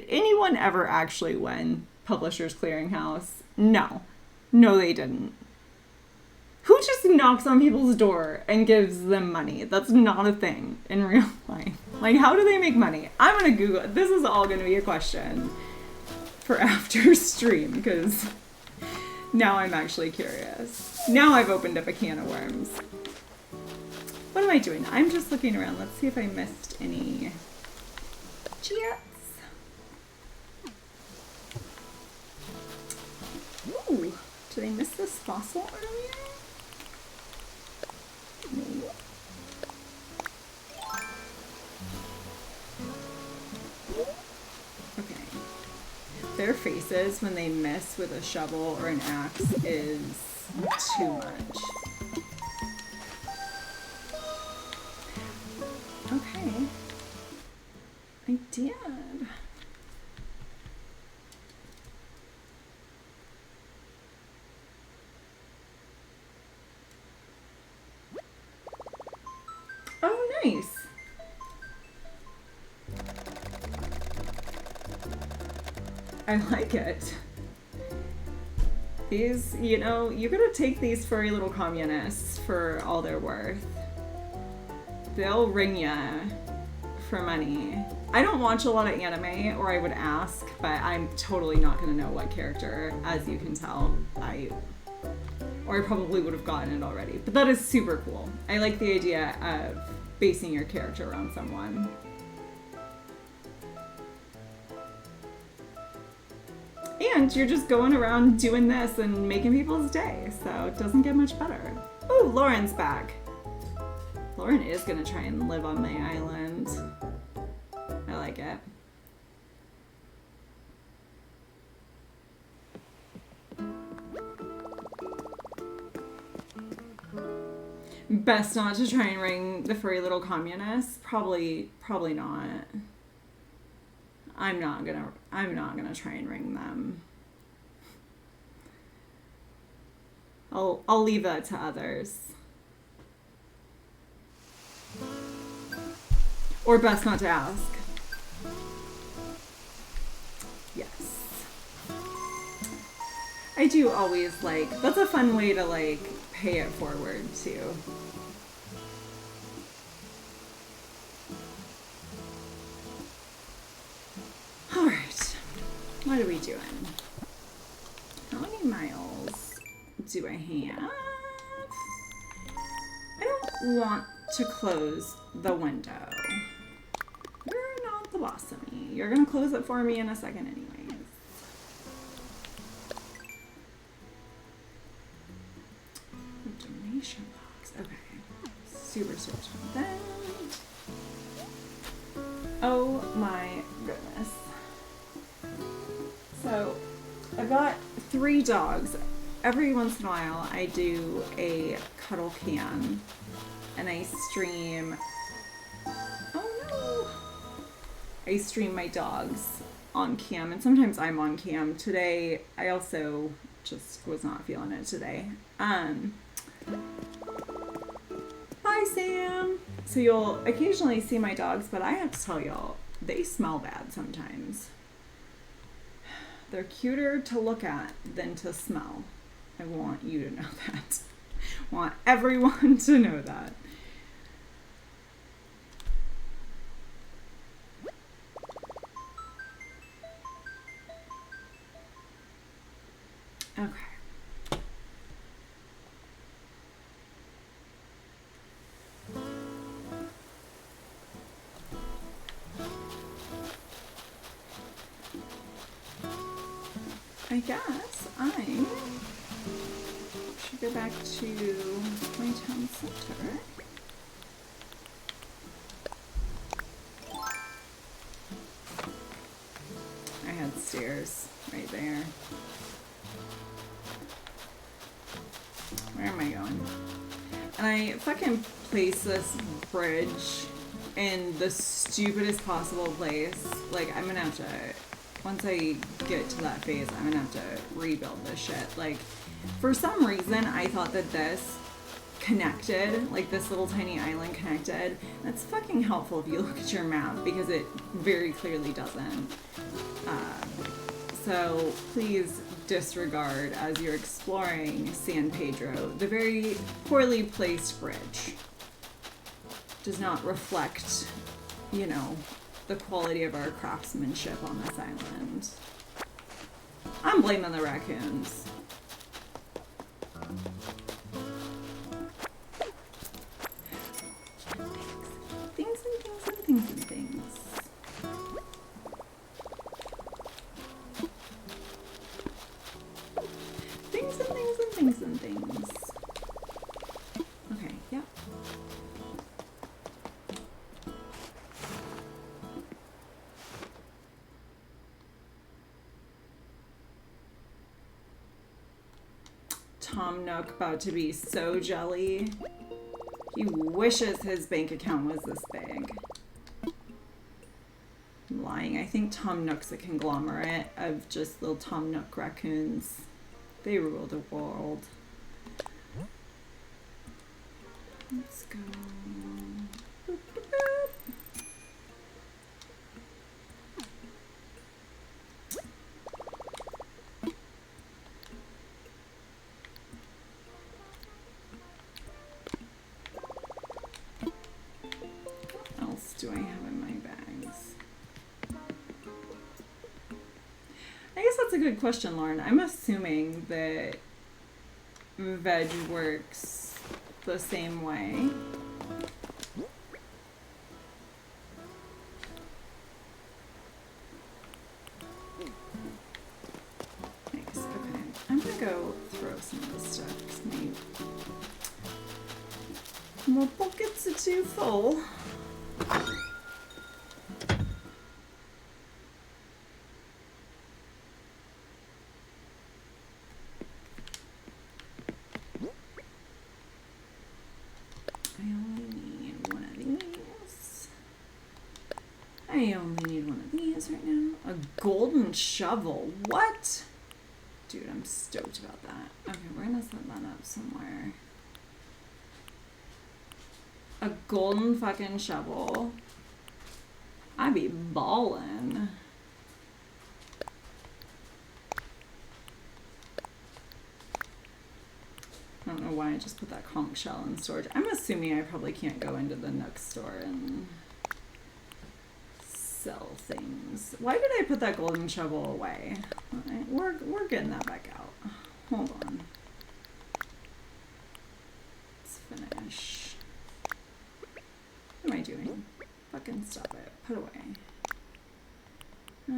anyone ever actually win Publishers Clearinghouse? No, they didn't. Who just knocks on people's door and gives them money? That's not a thing in real life. Like, how do they make money? I'm gonna Google it. This is all gonna be a question for after stream, because now I'm actually curious. Now I've opened up a can of worms. What am I doing? I'm just looking around. Let's see if I missed any chats. Ooh, did I miss this fossil earlier? No. Okay. Their faces when they miss with a shovel or an axe is too much. Okay. I did. Oh, nice. I like it. These, you know, you gotta take these furry little communists for all they're worth. They'll ring ya for money. I don't watch a lot of anime, or I would ask, but I'm totally not gonna know what character, as you can tell. Or I probably would have gotten it already. But that is super cool. I like the idea of basing your character around someone. And you're just going around doing this and making people's day, so it doesn't get much better. Ooh, Lauren's back. Lauren is gonna try and live on my island. I like it. Best not to try and ring the furry little communists. Probably not. I'm not gonna try and ring them. I'll leave that to others. Or best not to ask. Yes. I do always that's a fun way to pay it forward too. Alright, what are we doing? How many miles do I have? I don't want to close the window. You're not the boss of me. You're gonna close it for me in a second anyways. Donation box. Okay. Super that. Oh my goodness. So, I've got 3 dogs. Every once in a while, I do a cuddle cam, and I stream. Oh no! I stream my dogs on cam, and sometimes I'm on cam. Today, I also just was not feeling it today. Bye, Sam. So you'll occasionally see my dogs, but I have to tell y'all, they smell bad sometimes. They're cuter to look at than to smell. I want you to know that. I want everyone to know that. Okay. I guess I should go back to my town center. I had stairs right there. Where am I going? And I fucking placed this bridge in the stupidest possible place. I'm gonna have to, once I get to that phase, I'm gonna have to rebuild this shit. For some reason, I thought that this connected, like this little tiny island connected. That's fucking helpful if you look at your map because it very clearly doesn't. So please disregard as you're exploring San Pedro. The very poorly placed bridge does not reflect, you know, the quality of our craftsmanship on this island. I'm blaming the raccoons. Things and things and things and things. Things and things and things and things. Okay, yeah. Tom Nook about to be so jelly. He wishes his bank account was this big. I'm lying. I think Tom Nook's a conglomerate of just little Tom Nook raccoons. They rule the world. Let's go. Boop, boop, boop. What else do I have in my bags? I guess that's a good question, Lauren. I'm assuming that veg works the same way. Nice. Okay. I'm gonna go throw some of this stuff because my pockets are too full. I only need one of these right now. A golden shovel. What? Dude, I'm stoked about that. Okay, we're gonna set that up somewhere. A golden fucking shovel. I be ballin'. I don't know why I just put that conch shell in storage. I'm assuming I probably can't go into the Nook store and sell things. Why did I put that golden shovel away? Right, we're getting that back out. Hold on. Let's finish. What am I doing? Fucking stop it. Put away. Yeah.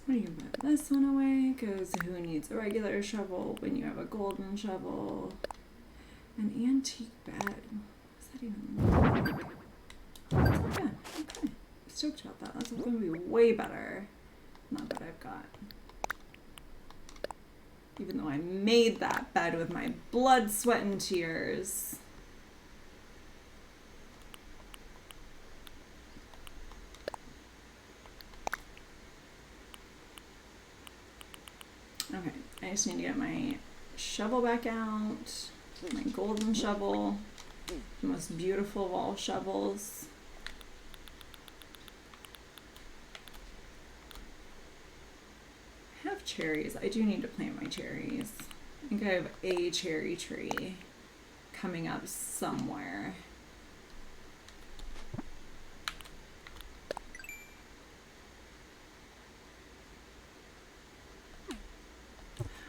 What do you put this one away? Because who needs a regular shovel when you have a golden shovel? An antique bed. What's that even like? It's okay. Okay. Stoked about that. That's going to be way better than that bed I've got. Even though I made that bed with my blood, sweat, and tears. Okay, I just need to get my shovel back out. My golden shovel. The most beautiful of all shovels. I have cherries. I do need to plant my cherries. I think I have a cherry tree coming up somewhere.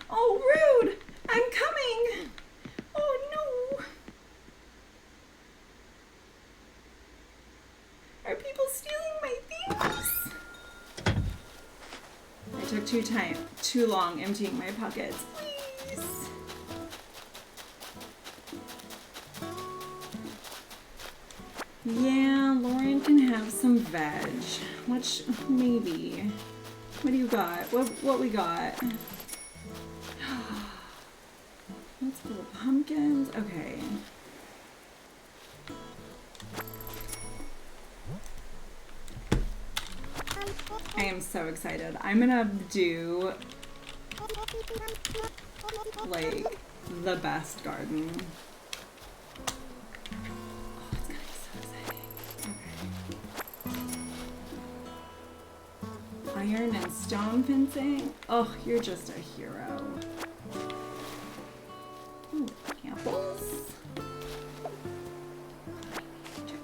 Oh, rude! I'm coming! Oh no! Are people stealing my things? I took too long emptying my pockets. Please! Yeah, Lauren can have some veg. Maybe. What do you got? What we got? Let's pull pumpkins. Okay. I am so excited. I'm gonna do like the best garden. Oh, it's gonna be so exciting. Okay. Iron and stone fencing. Oh, you're just a hero. Ooh, apples.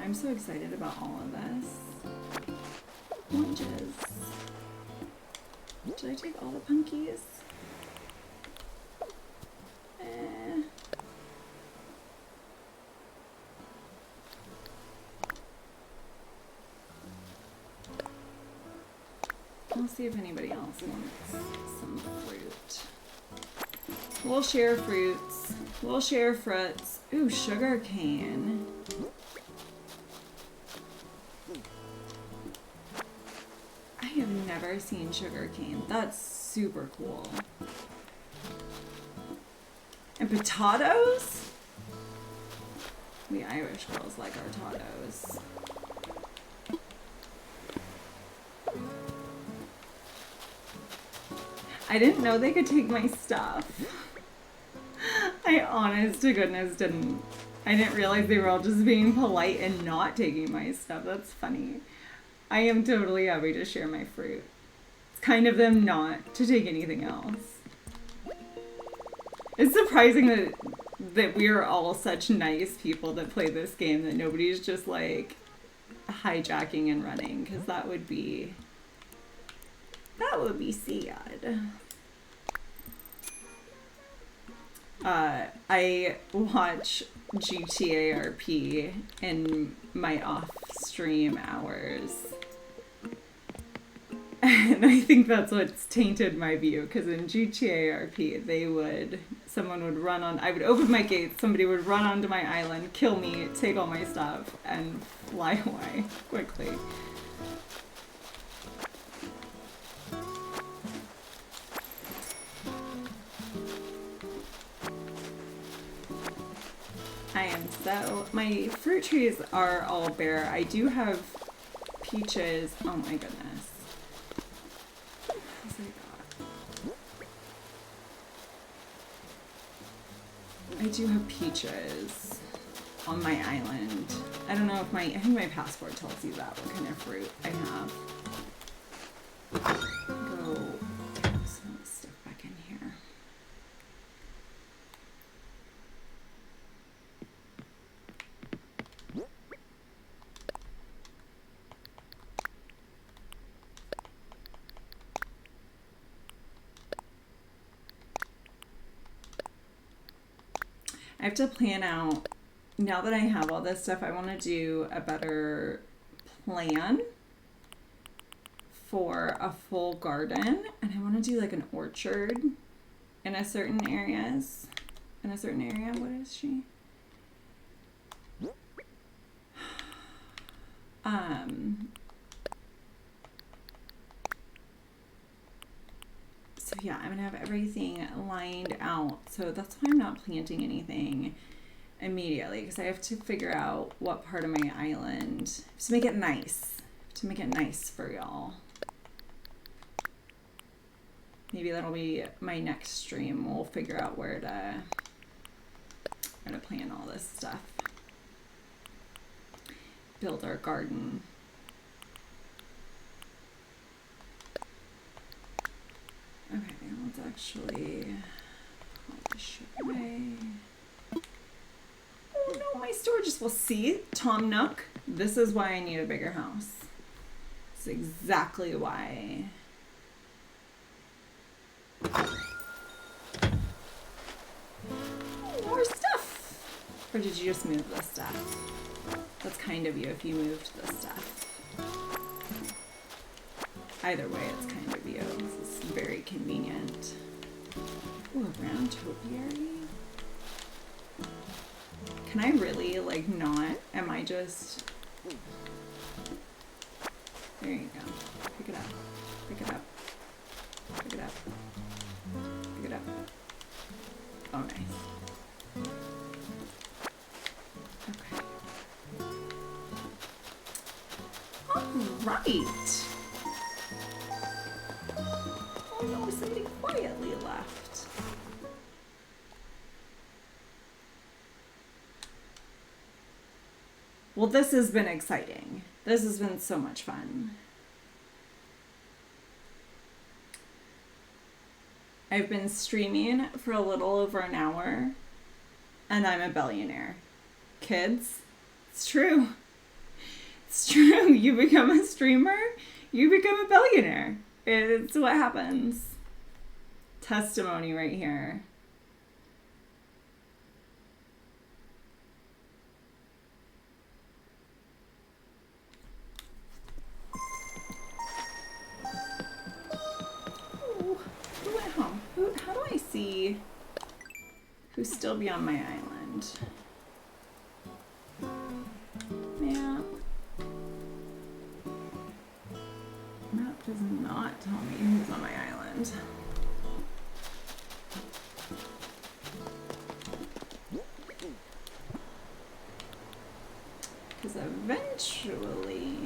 I'm so excited about all of this. Oranges. Did I take all the punkies? I'll see if anybody else wants some fruit. We'll share fruits. We'll share fruits. Ooh, sugar cane. I have never seen sugar cane. That's super cool. And potatoes? We Irish girls like our potatoes. I didn't know they could take my stuff. I honest to goodness didn't. I didn't realize they were all just being polite and not taking my stuff. That's funny. I am totally happy to share my fruit. It's kind of them not to take anything else. It's surprising that we are all such nice people that play this game, that nobody's just like hijacking and running, because that would be sad. I watch GTA RP in my off-stream hours. And I think that's what's tainted my view, because in GTA RP, someone would run on, I would open my gates, somebody would run onto my island, kill me, take all my stuff, and fly away quickly. My fruit trees are all bare. I do have peaches. Oh my goodness. What else I do have peaches on my island. I don't know if I think my passport tells you that, what kind of fruit I have. Go have some stuff back in here. I have to plan out, now that I have all this stuff, I want to do a better plan for a full garden, and I want to do like an orchard in a certain area. What is she? So yeah, I'm gonna have everything lined out. So that's why I'm not planting anything immediately, because I have to figure out what part of my island to make it nice. To make it nice for y'all. Maybe that'll be my next stream. We'll figure out where to plant all this stuff. Build our garden. Okay, let's actually put this shit away. Oh no, my storages. Well, see, Tom Nook, this is why I need a bigger house. This is exactly why. More stuff! Or did you just move the stuff? That's kind of you if you moved the stuff. Either way, it's kind of you. This is very convenient. Ooh, a round topiary? Can I really, like, not? Am I just... There you go. Pick it up. Pick it up. Pick it up. Pick it up. Oh, nice. Okay. All right. Oh no, somebody quietly left. Well, this has been exciting. This has been so much fun. I've been streaming for a little over an hour, and I'm a billionaire. Kids, it's true. It's true. You become a streamer, you become a billionaire. It's what happens. Testimony right here. Who went home? How do I see who's still beyond my island? Map. Map does not tell me who's on my island. Because eventually...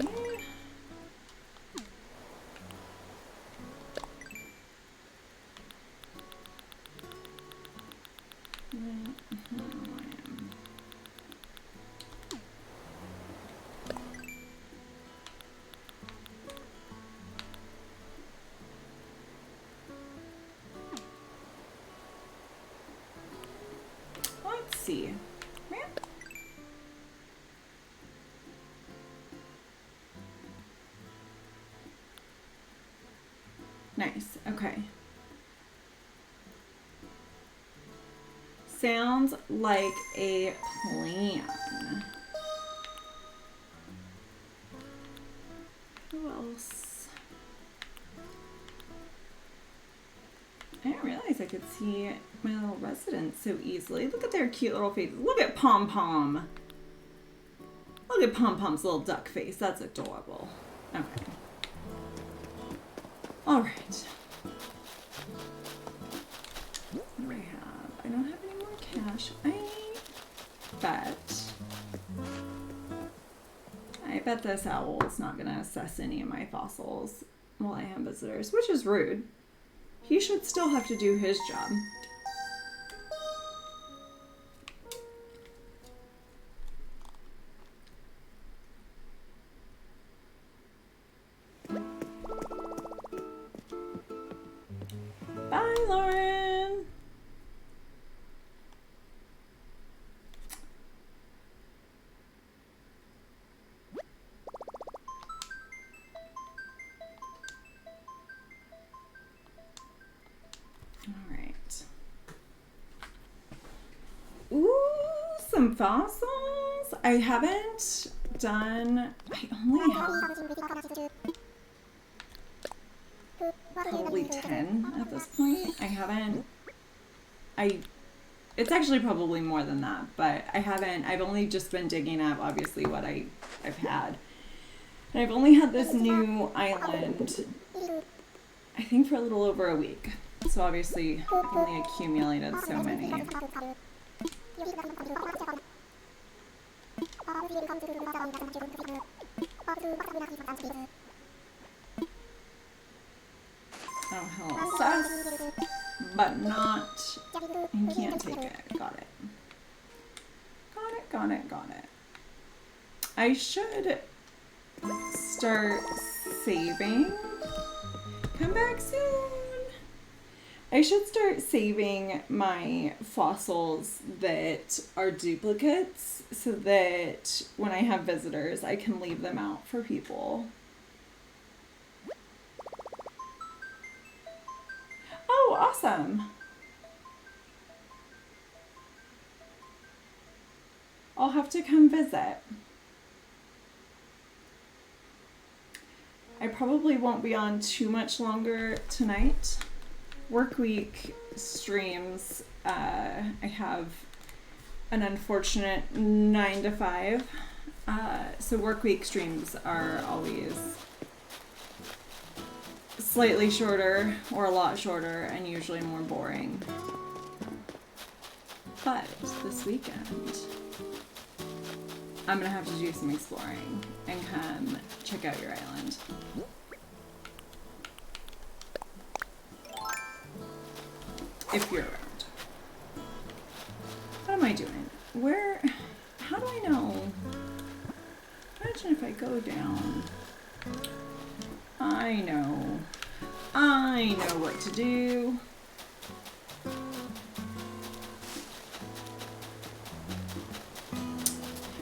Let's see. Nice. Okay. Sounds like a plan. Who else? I didn't realize I could see my little residents so easily. Look at their cute little faces. Look at Pom Pom. Look at Pom Pom's little duck face. That's adorable. Okay. All right. What do I have? I don't have any more cash. I bet this owl is not going to assess any of my fossils while I have visitors, which is rude. He should still have to do his job. Bye, Lauren. All right. Ooh, some fossils. I haven't done. I only have probably 10 at this point. It's actually probably more than that, but I've only just been digging up obviously what I've had. And I've only had this new island, I think, for a little over a week. So obviously I've only accumulated so many. Oh, hello, sus, but not, you can't take it. Got it. Got it. I should start saving. Come back soon. I should start saving my fossils that are duplicates so that when I have visitors, I can leave them out for people. Oh, awesome. I'll have to come visit. I probably won't be on too much longer tonight. Work week streams, I have an unfortunate 9 to 5. So work week streams are always slightly shorter or a lot shorter and usually more boring. But this weekend, I'm gonna have to do some exploring and come check out your island. if you're around. What am I doing? Where, how do I know? Imagine if I go down. I know what to do.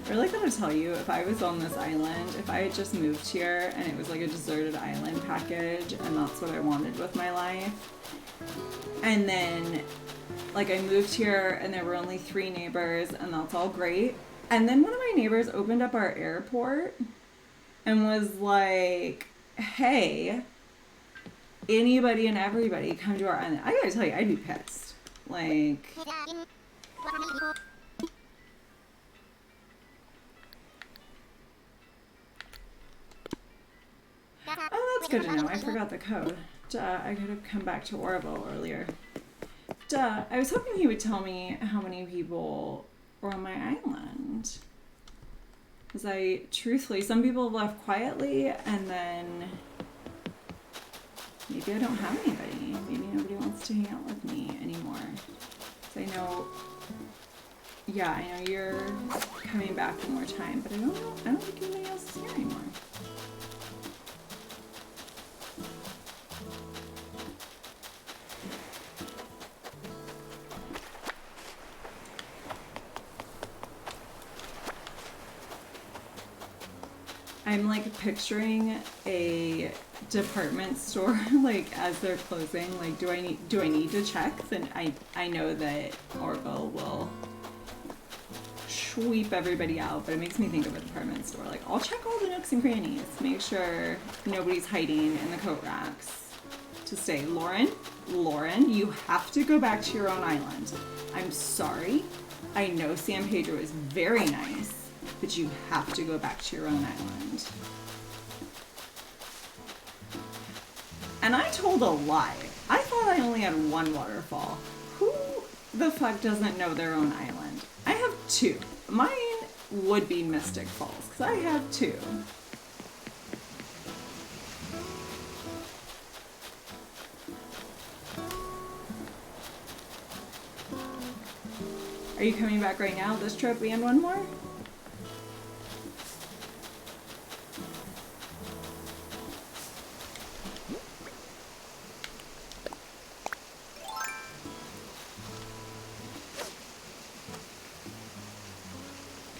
I really gotta tell you, if I was on this island, if I had just moved here and it was like a deserted island package and that's what I wanted with my life, and then like I moved here and there were only 3 neighbors and that's all great, and then one of my neighbors opened up our airport and was like, hey, anybody and everybody come to our island. I gotta tell you, I'd be pissed. Like, oh, that's good to know. I forgot the code. Duh, I could have come back to Orville earlier. Duh, I was hoping he would tell me how many people were on my island. Because I, truthfully, some people left quietly, and then maybe I don't have anybody. Maybe nobody wants to hang out with me anymore. Because I know, yeah, I know you're coming back one more time, but I don't think anybody else is here anymore. I'm like picturing a department store like as they're closing. Like, do I need to check? Then I know that Orville will sweep everybody out, but it makes me think of a department store. Like, I'll check all the nooks and crannies, make sure nobody's hiding in the coat racks. To say, Lauren, you have to go back to your own island. I'm sorry. I know San Pedro is very nice, but you have to go back to your own island. And I told a lie. I thought I only had 1 waterfall. Who the fuck doesn't know their own island? I have 2. Mine would be Mystic Falls, because I have 2. Are you coming back right now, this trip and one more?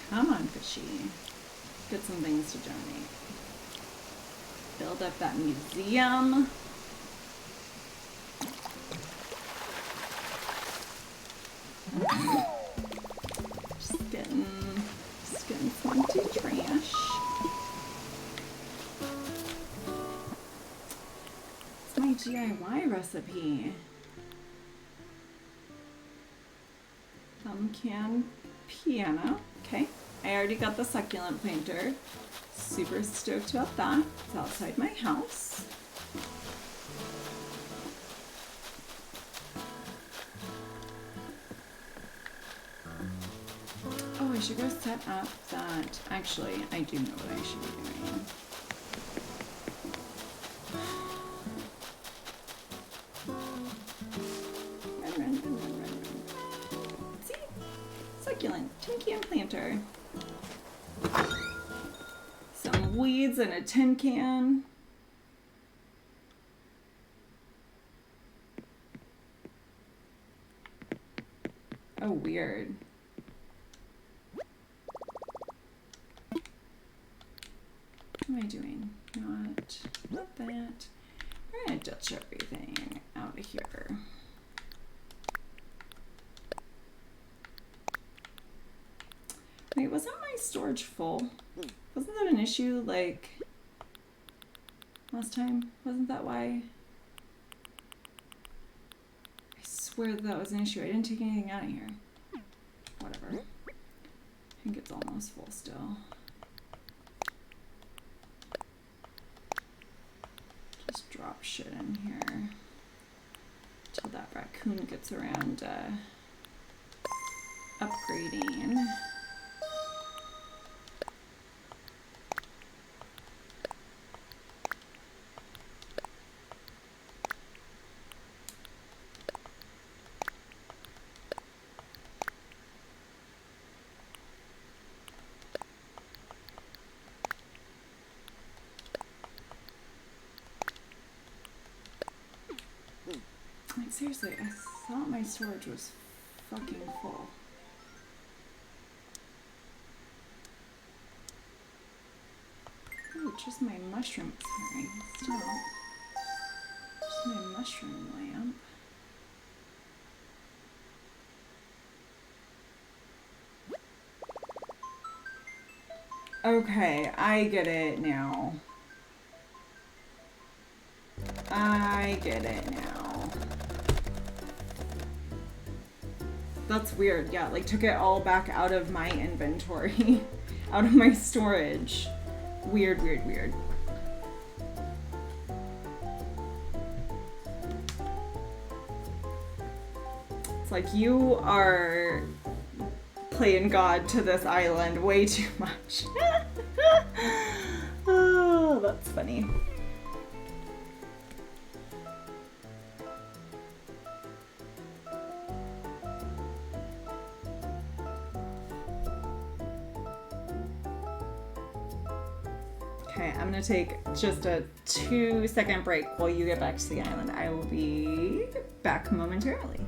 Come on, fishy. Get some things to donate. Build up that museum. Just getting some empty trash. It's my DIY recipe. Can piano. Okay. I already got the succulent planter. Super stoked about that. It's outside my house. Oh, I should go set up that. Actually, I do know what I should be doing. Run. See? Succulent. Tin can planter. Some weeds in a tin can. Oh, weird. What am I doing? Not that. We're gonna ditch everything out of here. Wait, wasn't my storage full? Wasn't that an issue, like, last time? Wasn't that why? I swear that was an issue. I didn't take anything out of here. Whatever. I think it's almost full still. Just drop shit in here till that raccoon gets around upgrading. Seriously, I thought my storage was fucking full. Ooh, just my mushroom. Sorry, stop. Just my mushroom lamp. Okay, I get it now. I get it now. That's weird. Yeah, like took it all back out of my inventory, out of my storage. Weird, weird, weird. It's like you are playing God to this island way too much. Oh, that's funny. Okay, I'm gonna take just a 2-second break while you get back to the island. I will be back momentarily.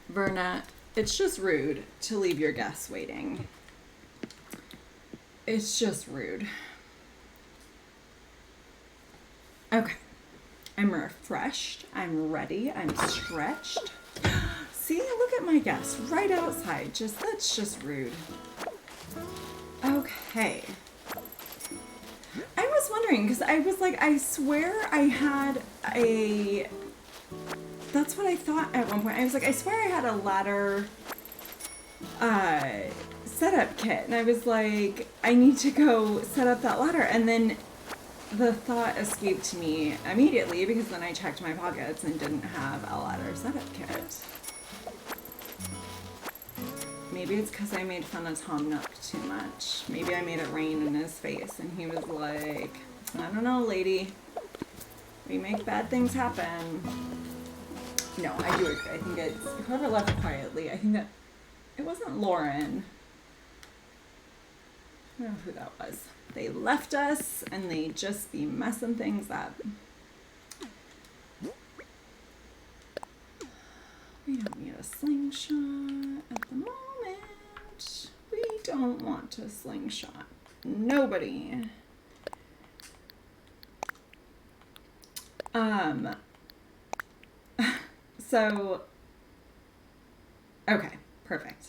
Verna, it's just rude to leave your guests waiting. It's just rude. Okay. I'm refreshed. I'm ready. I'm stretched. See, look at my guest right outside. That's just rude. Okay. I was wondering, because I was like, I swear I had a... That's what I thought at one point. I was like, I swear I had a ladder setup kit. And I was like, I need to go set up that ladder. And then the thought escaped me immediately, because then I checked my pockets and didn't have a ladder setup kit. Maybe it's because I made fun of Tom Nook too much. Maybe I made it rain in his face and he was like, I don't know, lady. We make bad things happen. No, I do agree. I think it's whoever left quietly. I think that it wasn't Lauren. I don't know who that was. They left us and they just be messing things up. We don't need a slingshot at the moment. We don't want a slingshot. Nobody. So, okay, perfect.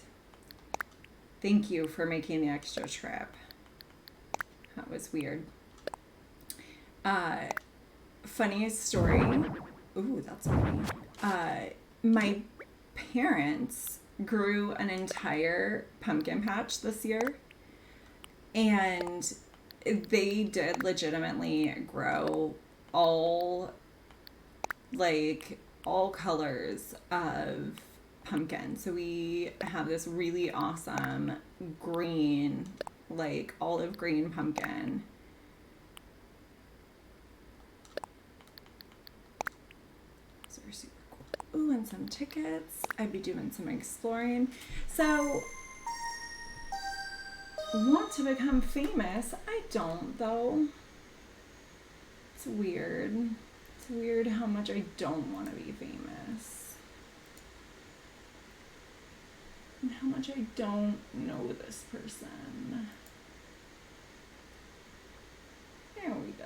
Thank you for making the extra trip. That was weird. Funniest story. Ooh, that's funny. My parents grew an entire pumpkin patch this year, and they did legitimately grow all colors of pumpkin. So we have this really awesome green, like olive green pumpkin. So we're super cool. Ooh, and some tickets. I'd be doing some exploring. So, want to become famous? I don't, though. It's weird. It's weird how much I don't want to be famous. And how much I don't know this person. There we go.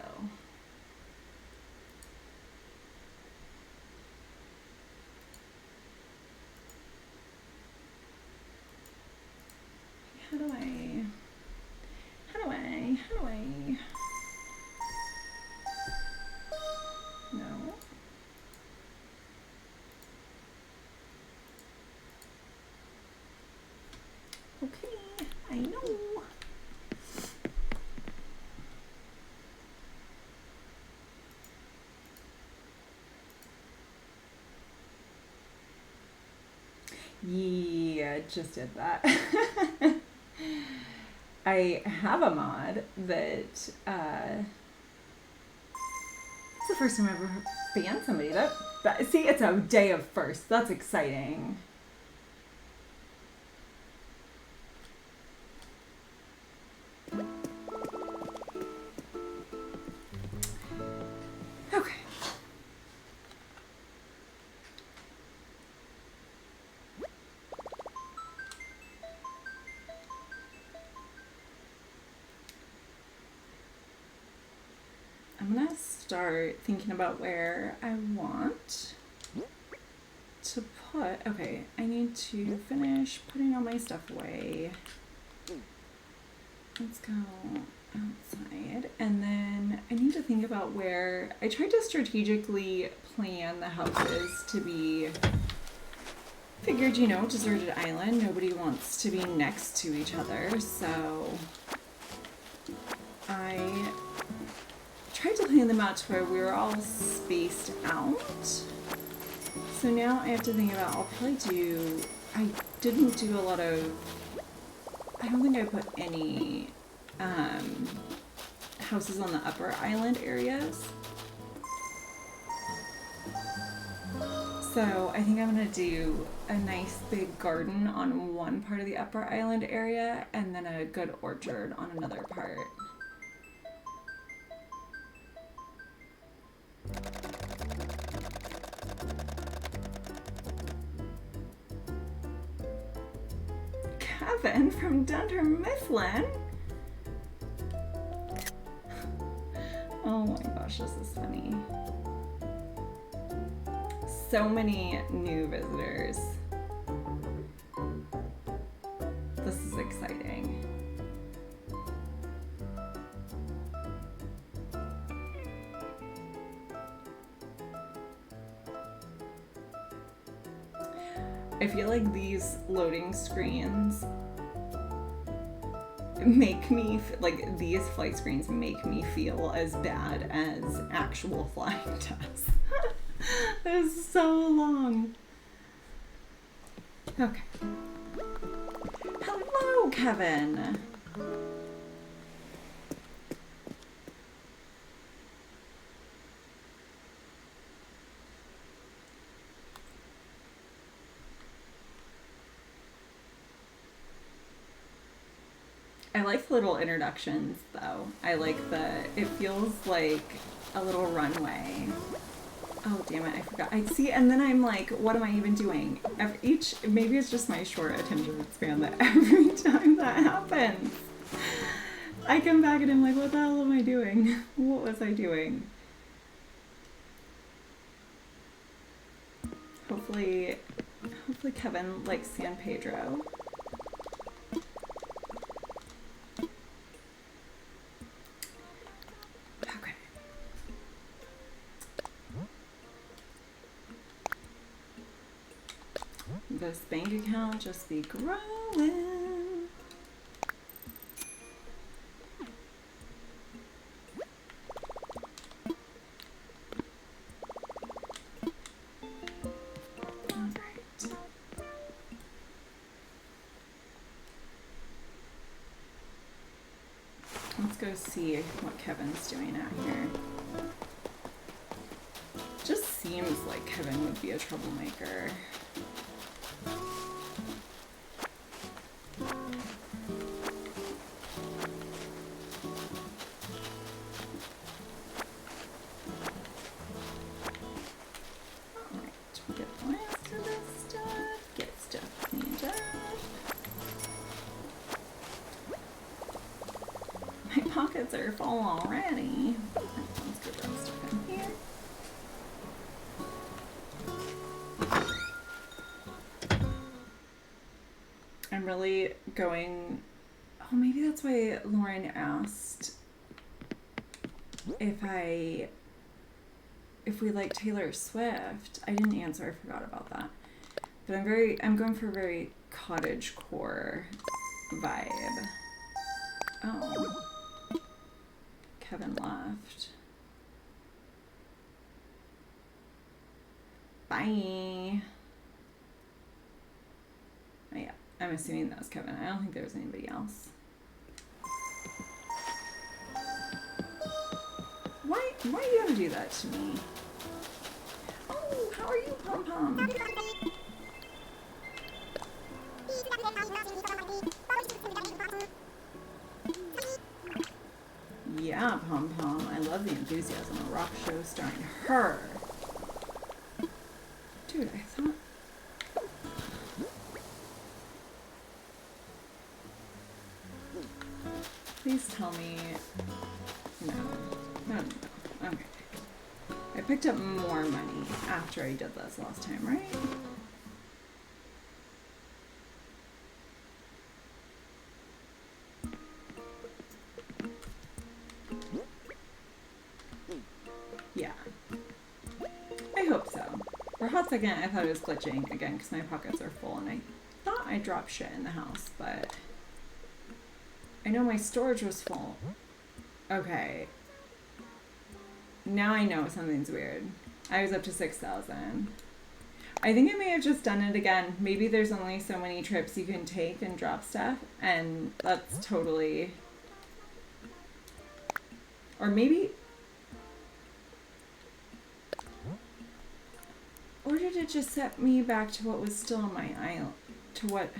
How do I... No. Okay, I know. Yeah, just did that. I have a mod that, it's the first time I've ever banned somebody. See, it's a day of first. That's exciting. Okay. I'm gonna start thinking about where I want to put. Okay, I need to finish putting all my stuff away. Let's go outside, and then I need to think about where I tried to strategically plan the houses to be. Figured, you know, deserted island, nobody wants to be next to each other, so I tried to plan them out to where we were all spaced out. So now I have to think about, I'll probably do, I didn't do a lot of, I don't think I put any houses on the upper island areas. So I think I'm gonna do a nice big garden on one part of the upper island area and then a good orchard on another part. Kevin from Dunder Mifflin? Oh my gosh, this is funny. So many new visitors. This is exciting. I feel like these loading screens make me, like these flight screens make me feel as bad as actual flying does. It is so long. Okay. Hello, Kevin. I like the little introductions though. I like it feels like a little runway. Oh damn it, I forgot. I see, and then I'm like, what am I even doing? Maybe it's just my short attention span that every time that happens, I come back and I'm like, what the hell am I doing? What was I doing? Hopefully Kevin likes San Pedro. Okay. This bank account just be growing. Let's go see what Kevin's doing out here. Just seems like Kevin would be a troublemaker. Alright, we get the last of this stuff, get stuff cleaned up. My pockets are full already. Let's go grab stuff in here. I'm really going... Oh, maybe that's why Lauren asked if we like Taylor Swift. I didn't answer, I forgot about that. But I'm going for a very cottagecore vibe. Oh. Kevin left. Bye. Oh, yeah, I'm assuming that was Kevin. I don't think there was anybody else. Why do you have to do that to me? Oh, how are you, Pom Pom? Yeah, Pom Pom. I love the enthusiasm. A rock show starring her. Dude, I thought... Please tell me... No. Okay. I picked up more money after I did this last time, right? Yeah. I hope so. For a hot second, I thought it was glitching again because my pockets are full and I thought I dropped shit in the house, but I know my storage was full. Okay. Now I know something's weird. I was up to 6,000. I think I may have just done it again. Maybe there's only so many trips you can take and drop stuff, and that's totally... Or maybe... Or did it just set me back to what was still on my island? To what...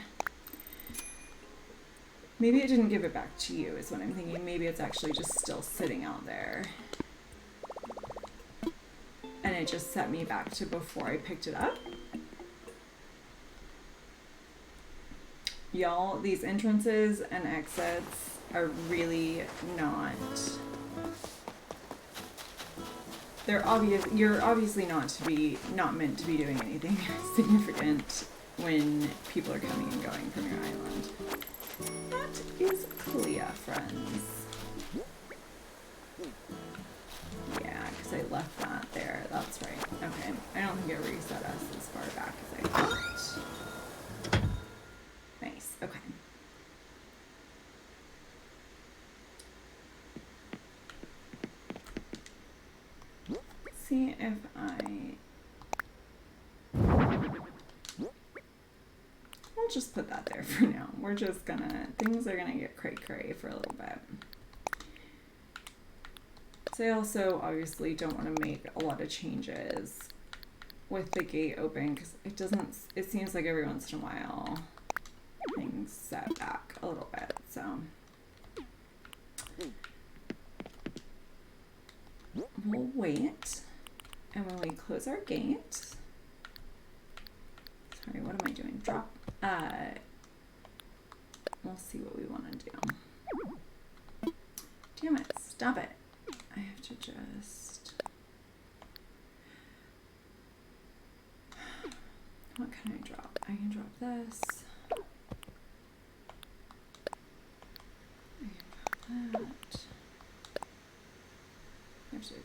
Maybe it didn't give it back to you, is what I'm thinking. Maybe it's actually just still sitting out there. And it just set me back to before I picked it up. Y'all, these entrances and exits are really not... They're obvious. You're obviously not meant to be doing anything significant when people are coming and going from your island. That is clear, friends. Yeah, because I left that there. That's right. Okay. I don't think it reset us as far back as I thought. Nice. Okay. See if I'll just put that there for now. We're just things are gonna get cray-cray for a little bit. So I also obviously don't want to make a lot of changes with the gate open because it seems like every once in a while things set back a little bit. So we'll wait. And when we close our gate, sorry, what am I doing? Drop. We'll see what we want to do. Damn it, stop it. I have to just... What can I drop? I can drop this. I can drop that. Actually,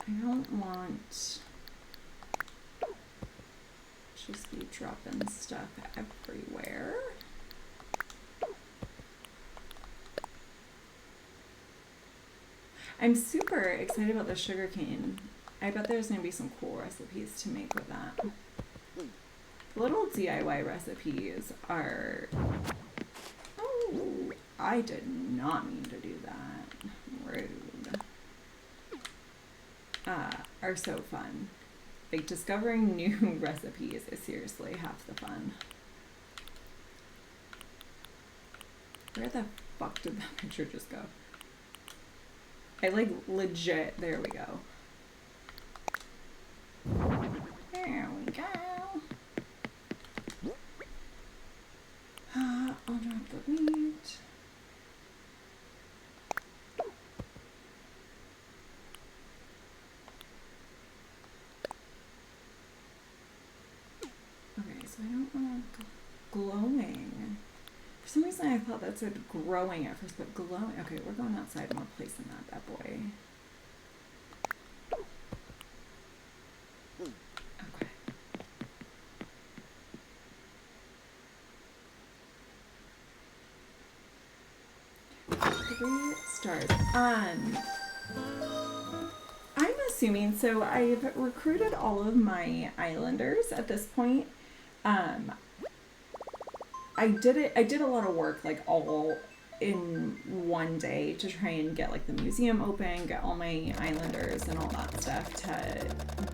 I don't want just be dropping stuff everywhere. I'm super excited about the sugarcane. I bet there's going to be some cool recipes to make with that. Little DIY recipes are... Oh, I did not mean to do that. Rude. Are so fun. Like, discovering new recipes is seriously half the fun. Where the fuck did that picture just go? I like legit, there we go. There we go. I'll drop the meat. Okay, so I don't want glowing. For some reason I thought that said growing at first, but glowing. Okay, we're going outside and we're placing that bad boy. Okay. 3 stars. I'm assuming, so I've recruited all of my islanders at this point. I did a lot of work, like, all in one day to try and get, like, the museum open, get all my islanders and all that stuff to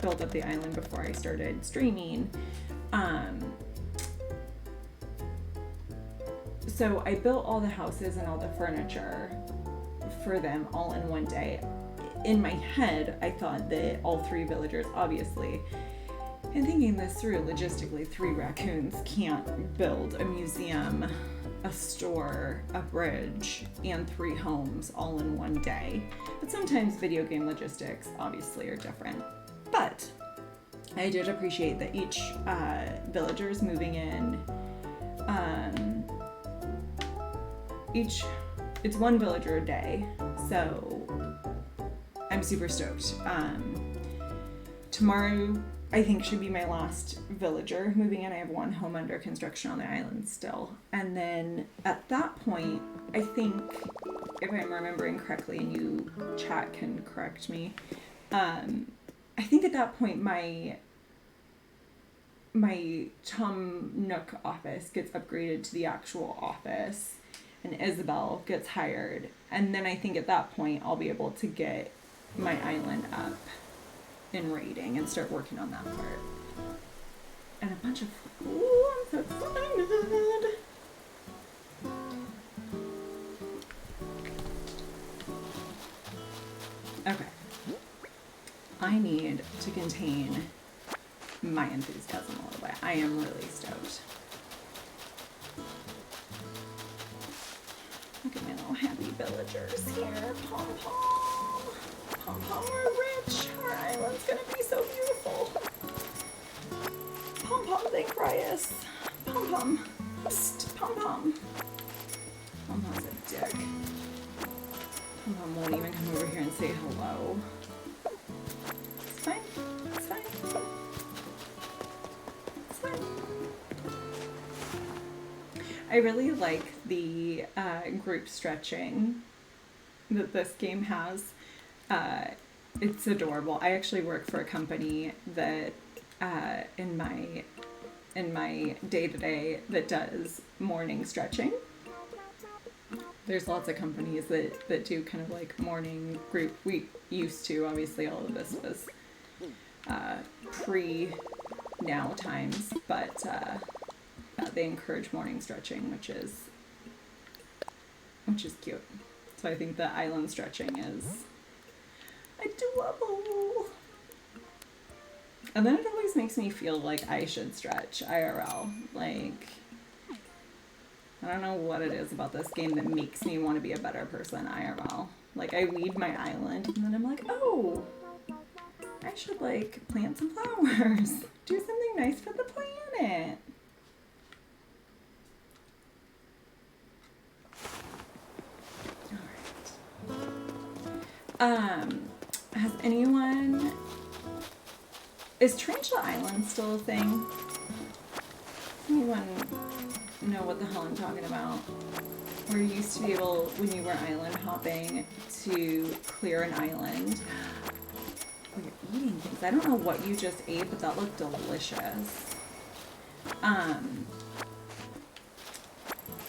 build up the island before I started streaming. So I built all the houses and all the furniture for them all in one day. In my head, I thought that all 3 villagers, obviously, and thinking this through logistically, 3 raccoons can't build a museum, a store, a bridge, and 3 homes all in one day. But sometimes video game logistics obviously are different. But I did appreciate that each villager's moving in. It's 1 villager a day, so I'm super stoked. Tomorrow, I think, should be my last villager moving in. I have 1 home under construction on the island still. And then at that point, I think, if I'm remembering correctly, and you chat can correct me, I think at that point my Tom Nook office gets upgraded to the actual office, and Isabel gets hired. And then I think at that point I'll be able to get my island up in raiding and start working on that part. And a bunch of... Ooh, I'm so excited! Okay. I need to contain my enthusiasm a little bit. I am really stoked. Look at my little happy villagers here. Pom pom. Pom pom, we're rich. Our island's gonna be so beautiful. Pom pom, they cry us. Pom pom. Psst, pom pom. Pom pom's a dick. Pom pom won't even come over here and say hello. It's fine. It's fine. It's fine. I really like the group stretching that this game has. It's adorable. I actually work for a company that in my day-to-day that does morning stretching. There's lots of companies that do kind of like morning group. We used to, obviously all of this was pre-now times, but they encourage morning stretching, which is which is cute. So I think the island stretching is adorable. And then it always makes me feel like I should stretch IRL. Like, I don't know what it is about this game that makes me want to be a better person IRL. Like, I weed my island, and then I'm like, oh, I should, like, plant some flowers. Do something nice for the planet. Alright. Has anyone... Is Tarantula Island still a thing? Anyone know what the hell I'm talking about? Where you used to be able, when you were island hopping, to clear an island. Oh, you're eating things. I don't know what you just ate, but that looked delicious. I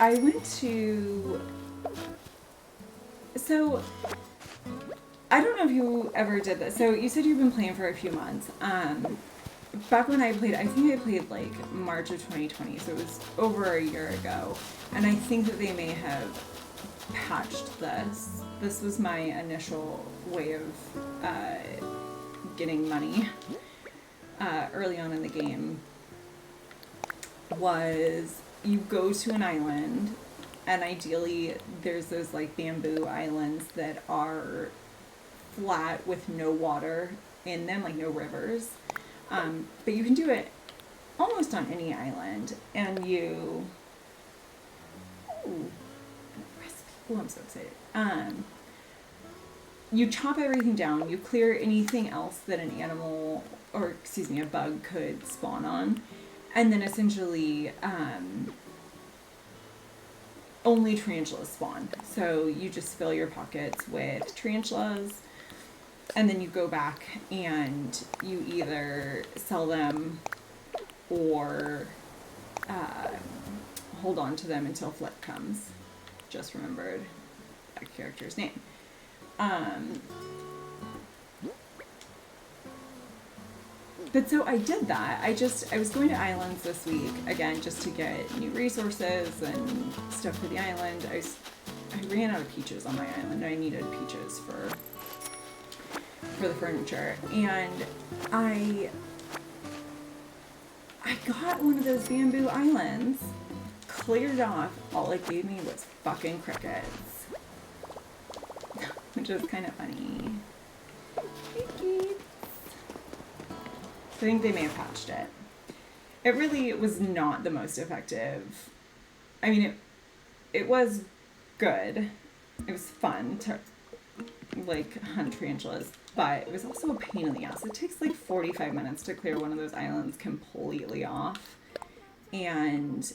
went to... So... I don't know if you ever did this. So you said you've been playing for a few months. Back when I played, I think I played like March of 2020, so it was over a year ago. And I think that they may have patched this. This was my initial way of getting money early on in the game. Was you go to an island, and ideally there's those like bamboo islands that are flat with no water in them, like no rivers. But you can do it almost on any island, and you... Ooh, recipe. Oh, I'm so excited. You chop everything down, you clear anything else that an animal, or excuse me, a bug could spawn on, and then essentially only tarantulas spawn. So you just fill your pockets with tarantulas, and then you go back and you either sell them or hold on to them until Flip comes. Just remembered that character's name. But so I did that. I was going to islands this week, again, just to get new resources and stuff for the island. I ran out of peaches on my island. I needed peaches for the furniture. And I got one of those bamboo islands, cleared off. All it gave me was fucking crickets. Which is kind of funny. Crickets. I think they may have patched it. It really was not the most effective. I mean, it was good. It was fun to like hunt tarantulas, but it was also a pain in the ass. It takes like 45 minutes to clear one of those islands completely off, and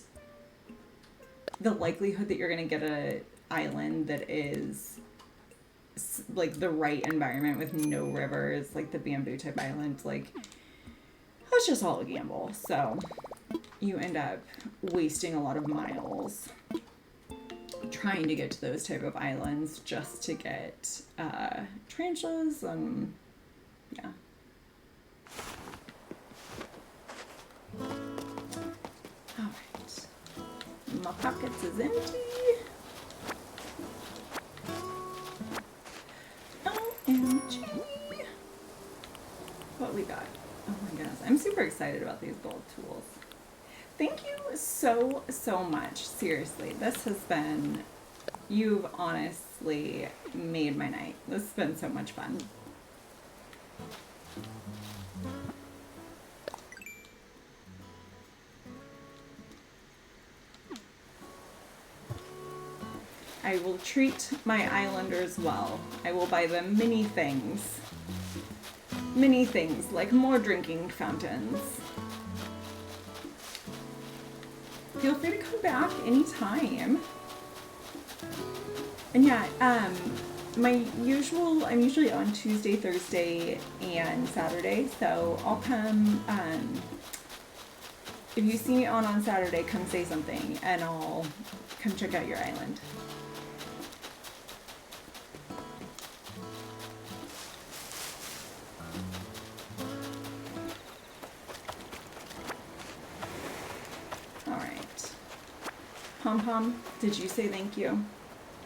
the likelihood that you're gonna get an island that is like the right environment with no rivers, like the bamboo type island, like that's just all a gamble. So you end up wasting a lot of miles trying to get to those type of islands just to get tarantulas, and yeah. Alright. My pockets is empty. OMG. What we got? Oh my goodness. I'm super excited about these gold tools. Thank you so, so much. Seriously, this has been, you've honestly made my night. This has been so much fun. I will treat my islanders well. I will buy them many things. Many things, like more drinking fountains. Feel free to come back anytime. And yeah, I'm usually on Tuesday, Thursday, and Saturday, so I'll come, if you see me on Saturday, come say something, and I'll come check out your island. Pom Pom, did you say thank you?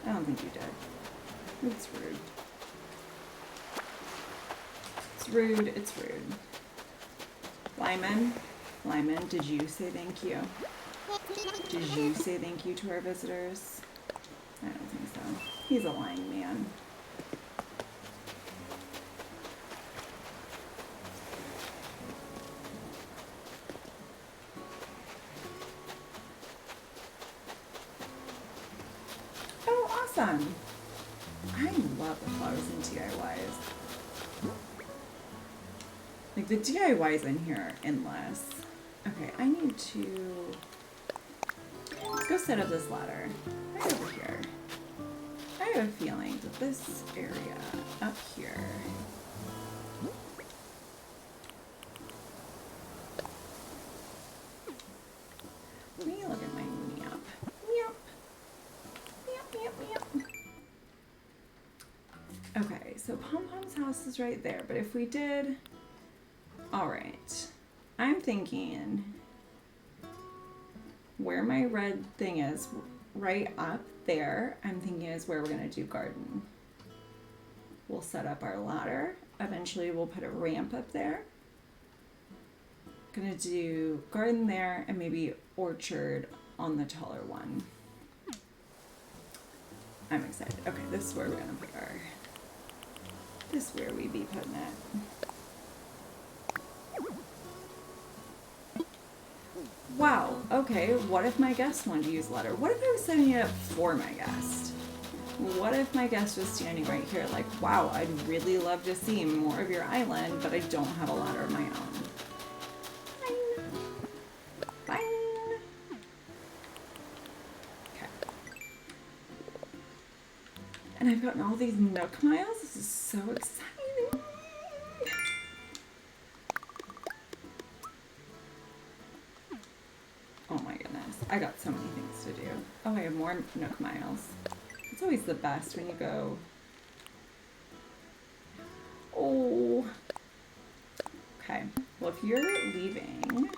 I don't think you did. It's rude. It's rude. It's rude. Lyman? Lyman, did you say thank you? Did you say thank you to our visitors? I don't think so. He's a lying man. Oh, awesome. I love the flowers and DIYs. Like, the DIYs in here are endless. Okay, I need to... Let's go set up this ladder right over here. I have a feeling that this area up here... Let me look at my map. Yep. Okay, so Pom Pom's house is right there, but if we did... Alright. I'm thinking where my red thing is, right up there, I'm thinking is where we're going to do garden. We'll set up our ladder. Eventually we'll put a ramp up there. Gonna do garden there and maybe orchard on the taller one. I'm excited. Okay, this is where we're gonna put our... This is where we be putting it. Wow, okay, what if my guest wanted to use a ladder? What if I was setting it up for my guest? What if my guest was standing right here like, wow, I'd really love to see more of your island, but I don't have a ladder of my own. Fine. Okay. And I've gotten all these Nook Miles. This is so exciting. Oh my goodness. I got so many things to do. Oh, I have more Nook Miles. It's always the best when you go... Oh. Okay. Well, if you're leaving...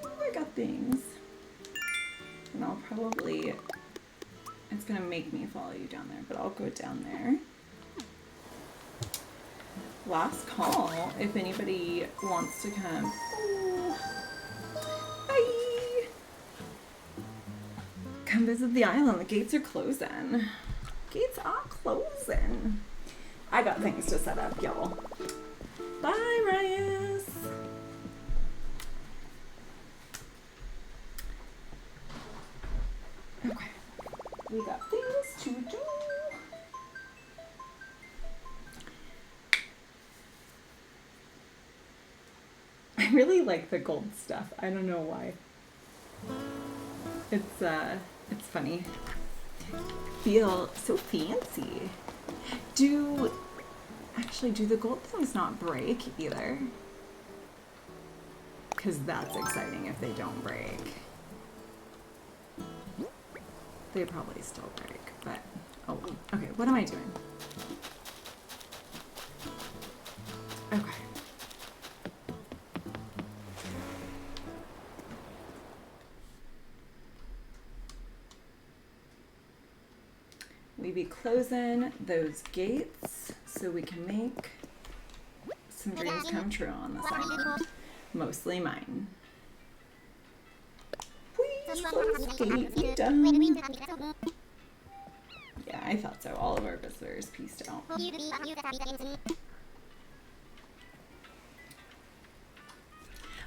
Oh, I got things. And I'll probably... It's gonna make me follow you down there, but I'll go down there. Last call, if anybody wants to come. Oh. Bye! Come visit the island. The gates are closing. Gates are closing. I got things to set up, y'all. Bye, Reyes. Okay. We got things to do. I really like the gold stuff. I don't know why. It's funny. Feel so fancy. Do the gold things not break either? Because that's exciting if they don't break. They probably still break, but oh well. Okay, what am I doing? Okay. We be closing those gates so we can make some dreams come true on this island. Mostly mine. Please close gate done. Yeah, I thought so. All of our visitors peaced out.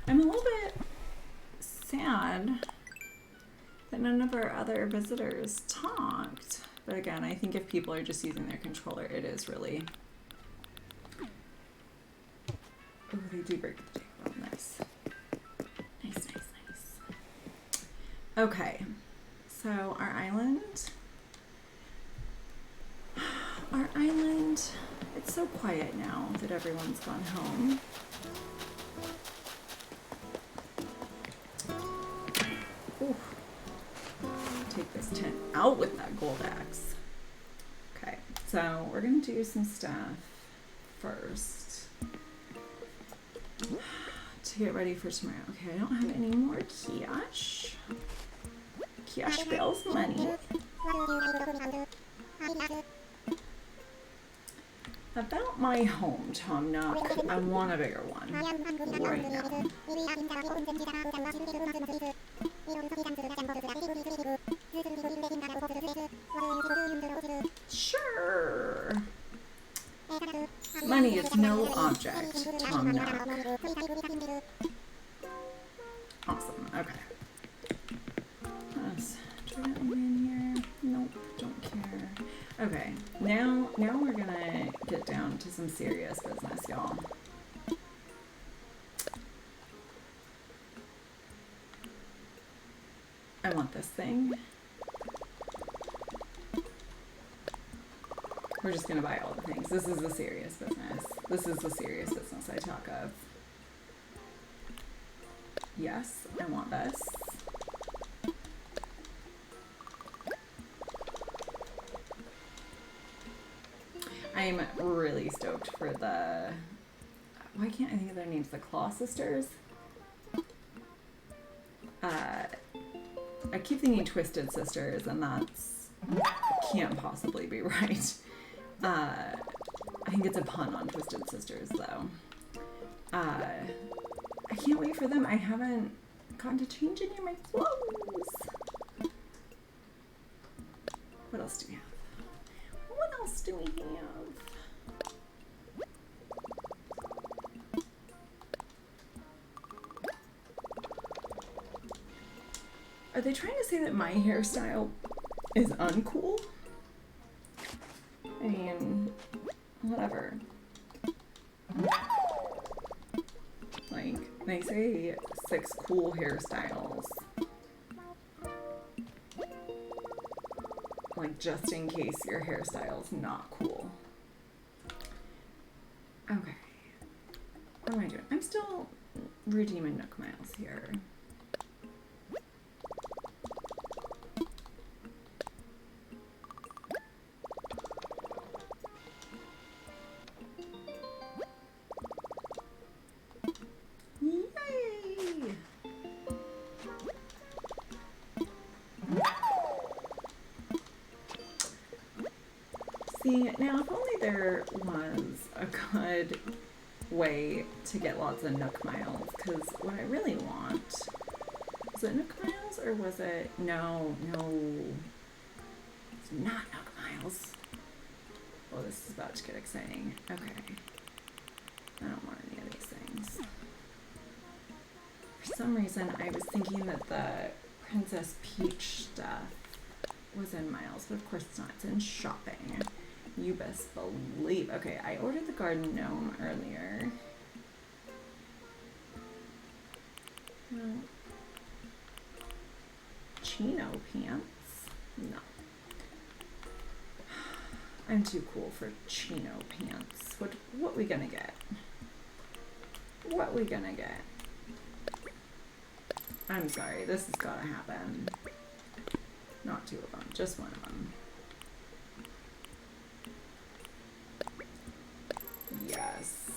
I'm a little bit sad that none of our other visitors talked. But again, I think if people are just using their controller, it is really... Oh, they do break the tape. Oh, nice. Nice. Okay, so our island, it's so quiet now that everyone's gone home. Ooh. Take this tent out with that gold axe. Okay, so we're gonna do some stuff first to get ready for tomorrow. Okay, I don't have any more cash. Cash bills, money. About my home, Tom Nook. I want a bigger one right now. Sure. Money is no object, Tom Nook. Awesome. Okay. Let's try that one in here. Nope, don't care. Okay, now we're gonna get down to some serious business, y'all. I want this thing. We're just gonna buy all the things. This is the serious business. This is the serious business I talk of. Yes, I want this. I'm really stoked for the... Why can't I think of their names? The Claw Sisters? I keep thinking Twisted Sisters, and that's... can't possibly be right. I think it's a pun on Twisted Sisters, though. I can't wait for them. I haven't gotten to change any of my clothes. What else do we have? What else do we have? Are they trying to say that my hairstyle is uncool? I mean, whatever. Like, they say 6 cool hairstyles. Like, just in case your hairstyle's not cool. Okay. What am I doing? I'm still redeeming Nook Miles here. Yay! See, now if only there was a good way to get lots of Nook Miles, because what I really want... Was it Nook Miles, or was it... No. It's not Nook Miles. Oh, this is about to get exciting. Okay. I don't want any of these things. For some reason, I was thinking that the Princess Peach stuff was in Miles, but of course it's not. It's in shopping. You best believe. Okay, I ordered the garden gnome earlier. No. Chino pants? No. I'm too cool for chino pants. What we gonna get? What we gonna get? I'm sorry, this has gotta happen. Not 2 of them, just 1 of them. Yes.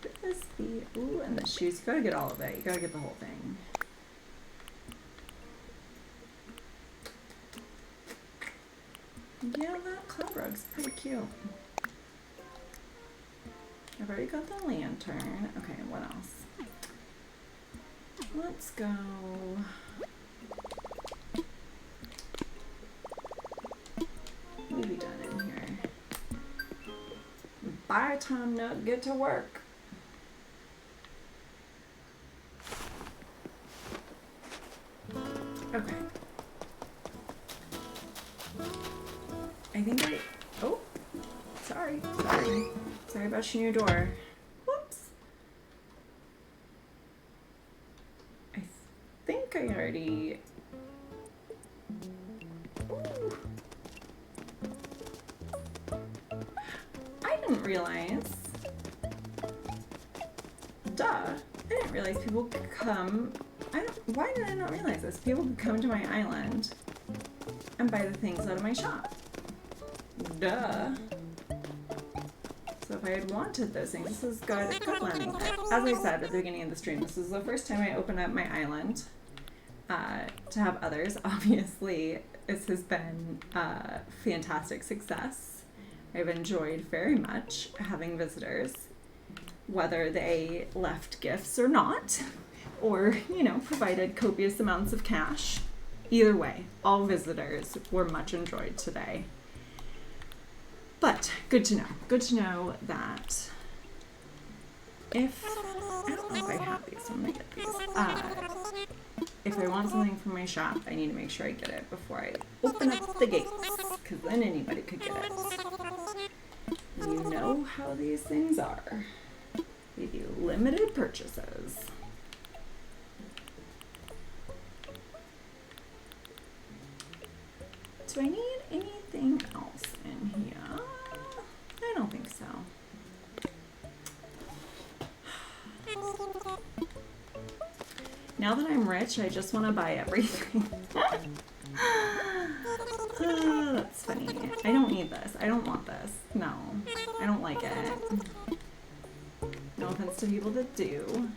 Could this be... Ooh, and the shoes. You gotta get all of it. You gotta get the whole thing. Yeah, that cloud rug's pretty cute. I've already got the lantern. Okay, what else? Let's go... What have we done in here? Bye, Tom Nook. Get to work. Okay. I think I... Oh! Sorry. Sorry about your new door. Whoops. I think I already... Ooh. I didn't realize... Duh. I didn't realize people could come... Why did I not realize this? People could come to my island and buy the things out of my shop. Duh. So if I had wanted those things, this is good learning. As I said at the beginning of the stream, this is the first time I opened up my island. to have others. Obviously, this has been a fantastic success. I've enjoyed very much having visitors, whether they left gifts or not, or, provided copious amounts of cash. Either way, all visitors were much enjoyed today. But good to know. Good to know that if, I don't know if I have these, so I'm gonna get these. If I want something from my shop, I need to make sure I get it before I open up the gates, because then anybody could get it. You know how these things are. They do limited purchases. Do I need anything else in here? I don't think so. Now that I'm rich, I just want to buy everything. That's funny. I don't need this. I don't want this. No. I don't like it. No offense to people that do.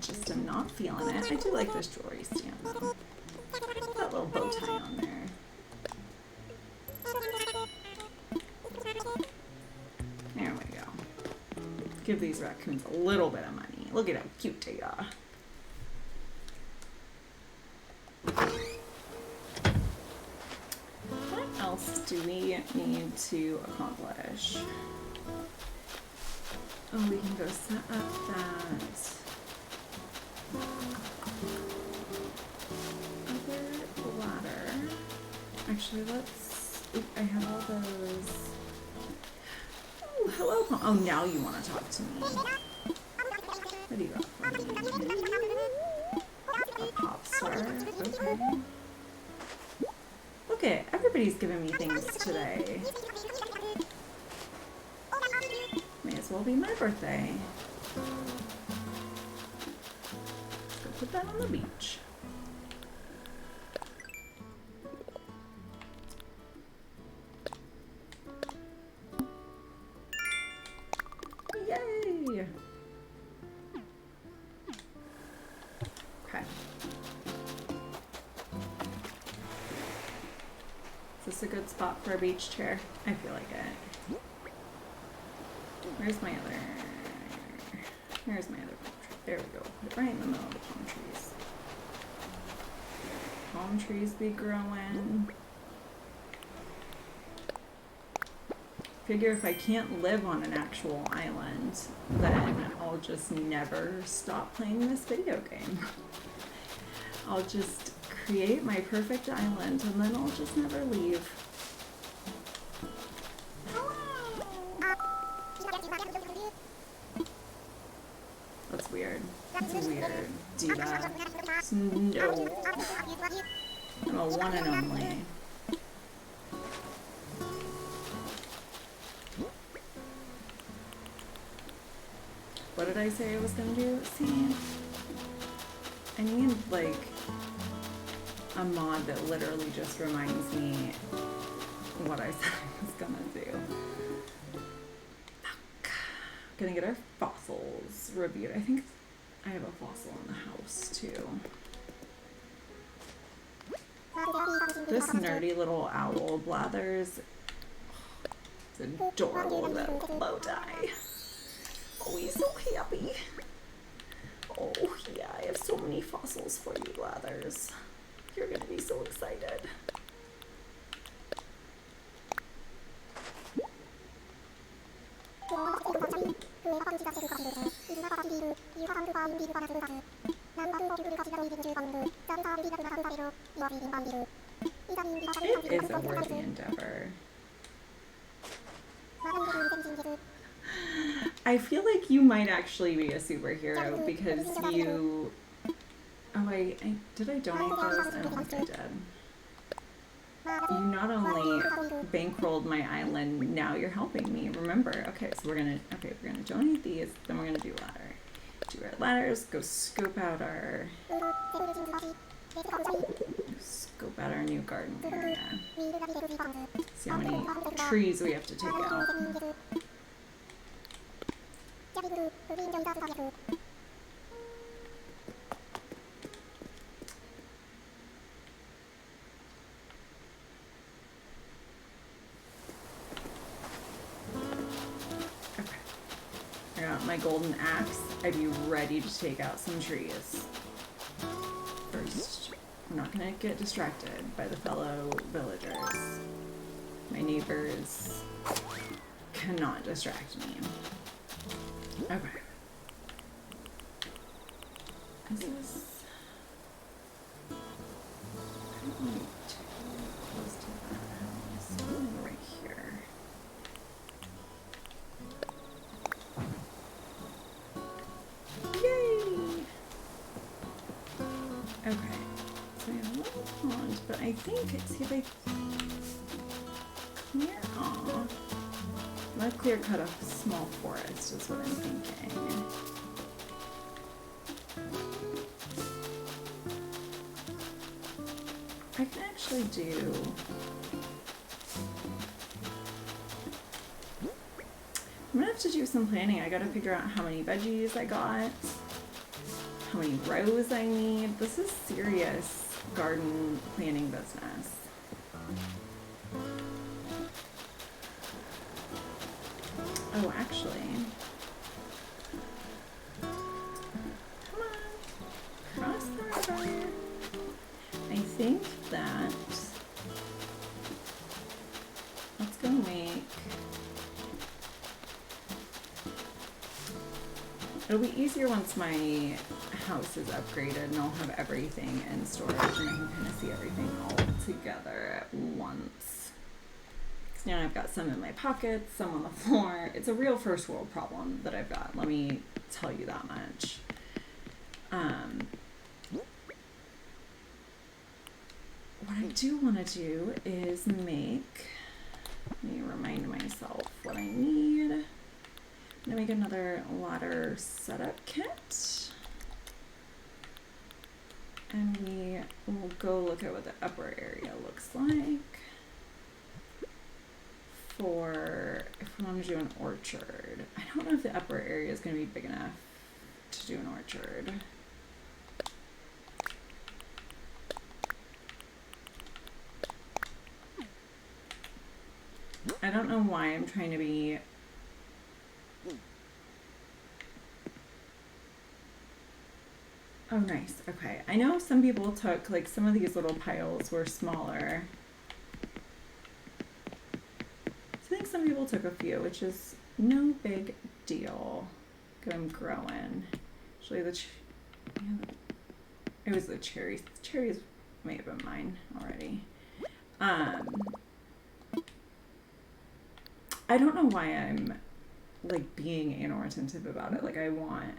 Just am not feeling it. I do like this jewelry stand though. That little bow tie on there. There we go. Give these raccoons a little bit of money. Look at how cute they are. What else do we need to accomplish? Oh, we can go set up that other ladder. Actually, I have all those. Oh, hello. Oh, now you want to talk to me. What do you got for me? A pop star. Okay. Look at everybody's giving me things today. May as well be my birthday. Let's go put that on the beach. Yay! Okay. Is this a good spot for a beach chair? I feel like it. Where's my other palm tree? There we go. Put it right in the middle of the palm trees. Palm trees be growing. Figure if I can't live on an actual island, then I'll just never stop playing this video game. I'll just create my perfect island and then I'll just never leave. That's weird. That's weird. Do that. No. I'm a one and only. What did I say I was gonna do? See? I need, like, a mod that literally just reminds me what I said I was gonna do. Fuck. Gonna get our fossils reviewed. I think I have a fossil in the house, too. This nerdy little owl Blathers. It's adorable little bow tie. Oh, he's so happy. Oh, yeah, I have so many fossils for you, Blathers. You're gonna be so excited. It is a worthy endeavor. I feel like you might actually be a superhero because you... Oh, did I donate those? I don't think I did. You not only bankrolled my island, now you're helping me. Remember, okay, so we're gonna donate these, then we're gonna do ladder. Do our ladders, go scope out our new garden area. See how many trees we have to take out. my golden axe, I'd be ready to take out some trees. First, we're not gonna get distracted by the fellow villagers. My neighbors cannot distract me. Okay. This is... close to that. So right here. Yay! Okay. So we have a little pond, but I think, see if I clear off. I'm gonna clear cut a small forest is what I'm thinking. I can actually do... I'm gonna have to do some planning. I gotta figure out how many veggies I got, how many rows I need. This is serious garden planning business. Oh, actually, come on, cross the river. I think that let's go make. It'll be easier once my house is upgraded and I'll have everything in storage and I can kind of see everything all together at once. Because now I've got some in my pockets, some on the floor. It's a real first world problem that I've got, let me tell you that much. What I do want to do is make, let me remind myself what I need. I'm gonna make another ladder setup kit. And we will go look at what the upper area looks like for if we want to do an orchard. I don't know if the upper area is going to be big enough to do an orchard. I don't know why I'm trying to be... Oh, nice. Okay. I know some people took, like, some of these little piles were smaller. So I think some people took a few, which is no big deal. Get them growing. Actually, it was the cherries. The cherries may have been mine already. I don't know why I'm, like, being anal retentive about it. Like, I want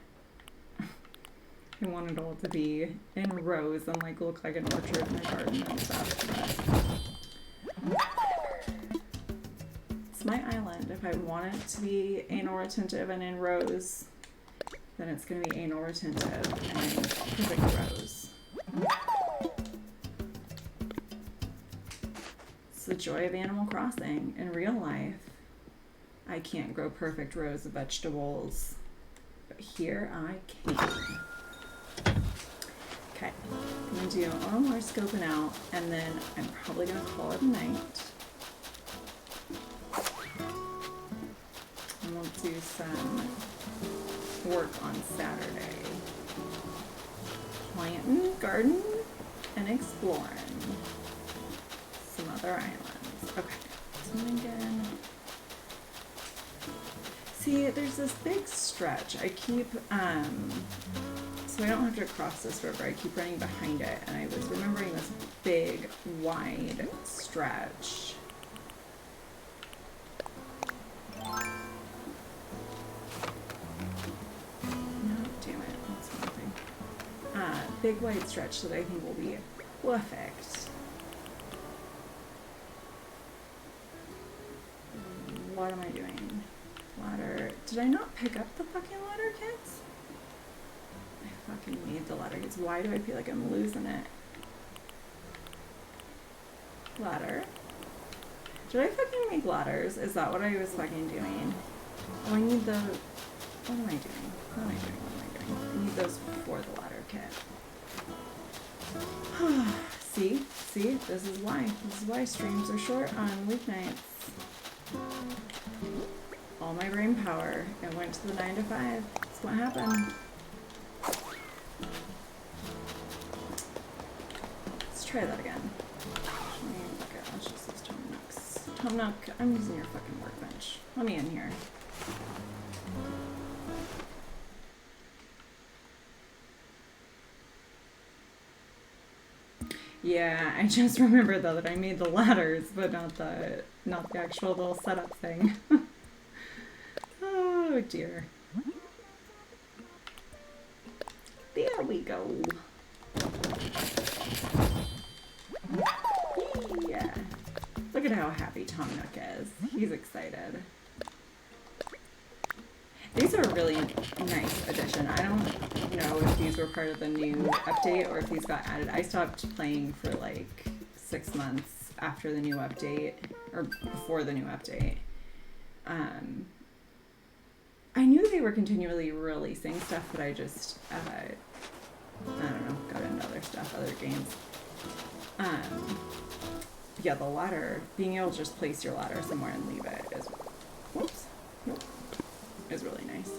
it all to be in rows and, like, look like an orchard in a garden and stuff. But it's my island. If I want it to be anal retentive and in rows, then it's going to be anal retentive and in perfect rows. It's the joy of Animal Crossing. In real life, I can't grow perfect rows of vegetables, but here I can. Okay, I'm going to do a little more scoping out, and then I'm probably going to call it a night. And we'll do some work on Saturday. Planting, garden, and exploring some other islands. Okay, so again. See, there's this big stretch. I keep, so I don't have to cross this river. I keep running behind it, and I was remembering this big, wide stretch. No, damn it. That's one thing. Big, wide stretch that I think will be perfect. What am I doing? Ladder. Did I not pick up the fucking ladder kits? I fucking need the ladder kits. Why do I feel like I'm losing it? Ladder. Did I fucking make ladders? Is that what I was fucking doing? Oh, I need the... What am I doing? What am I doing? What am I doing? I need those for the ladder kit. See? See? This is why. This is why streams are short on weeknights. all my brain power and went to the 9 to 5. That's what happened. Let's try that again. Okay, let's just use Tom Nook's. Tom Nook, I'm using your fucking workbench. Let me in here. Yeah, I just remembered though that I made the ladders, but not the actual little setup thing. Oh dear. There we go. Yeah. Look at how happy Tom Nook is. He's excited. These are a really nice addition. I don't know if these were part of the new update or if these got added. I stopped playing for like 6 months after the new update, or before the new update. I knew they were continually releasing stuff, but I just, I don't know, got into other stuff, other games. Yeah, the ladder, being able to just place your ladder somewhere and leave it is, whoops, nope, is really nice.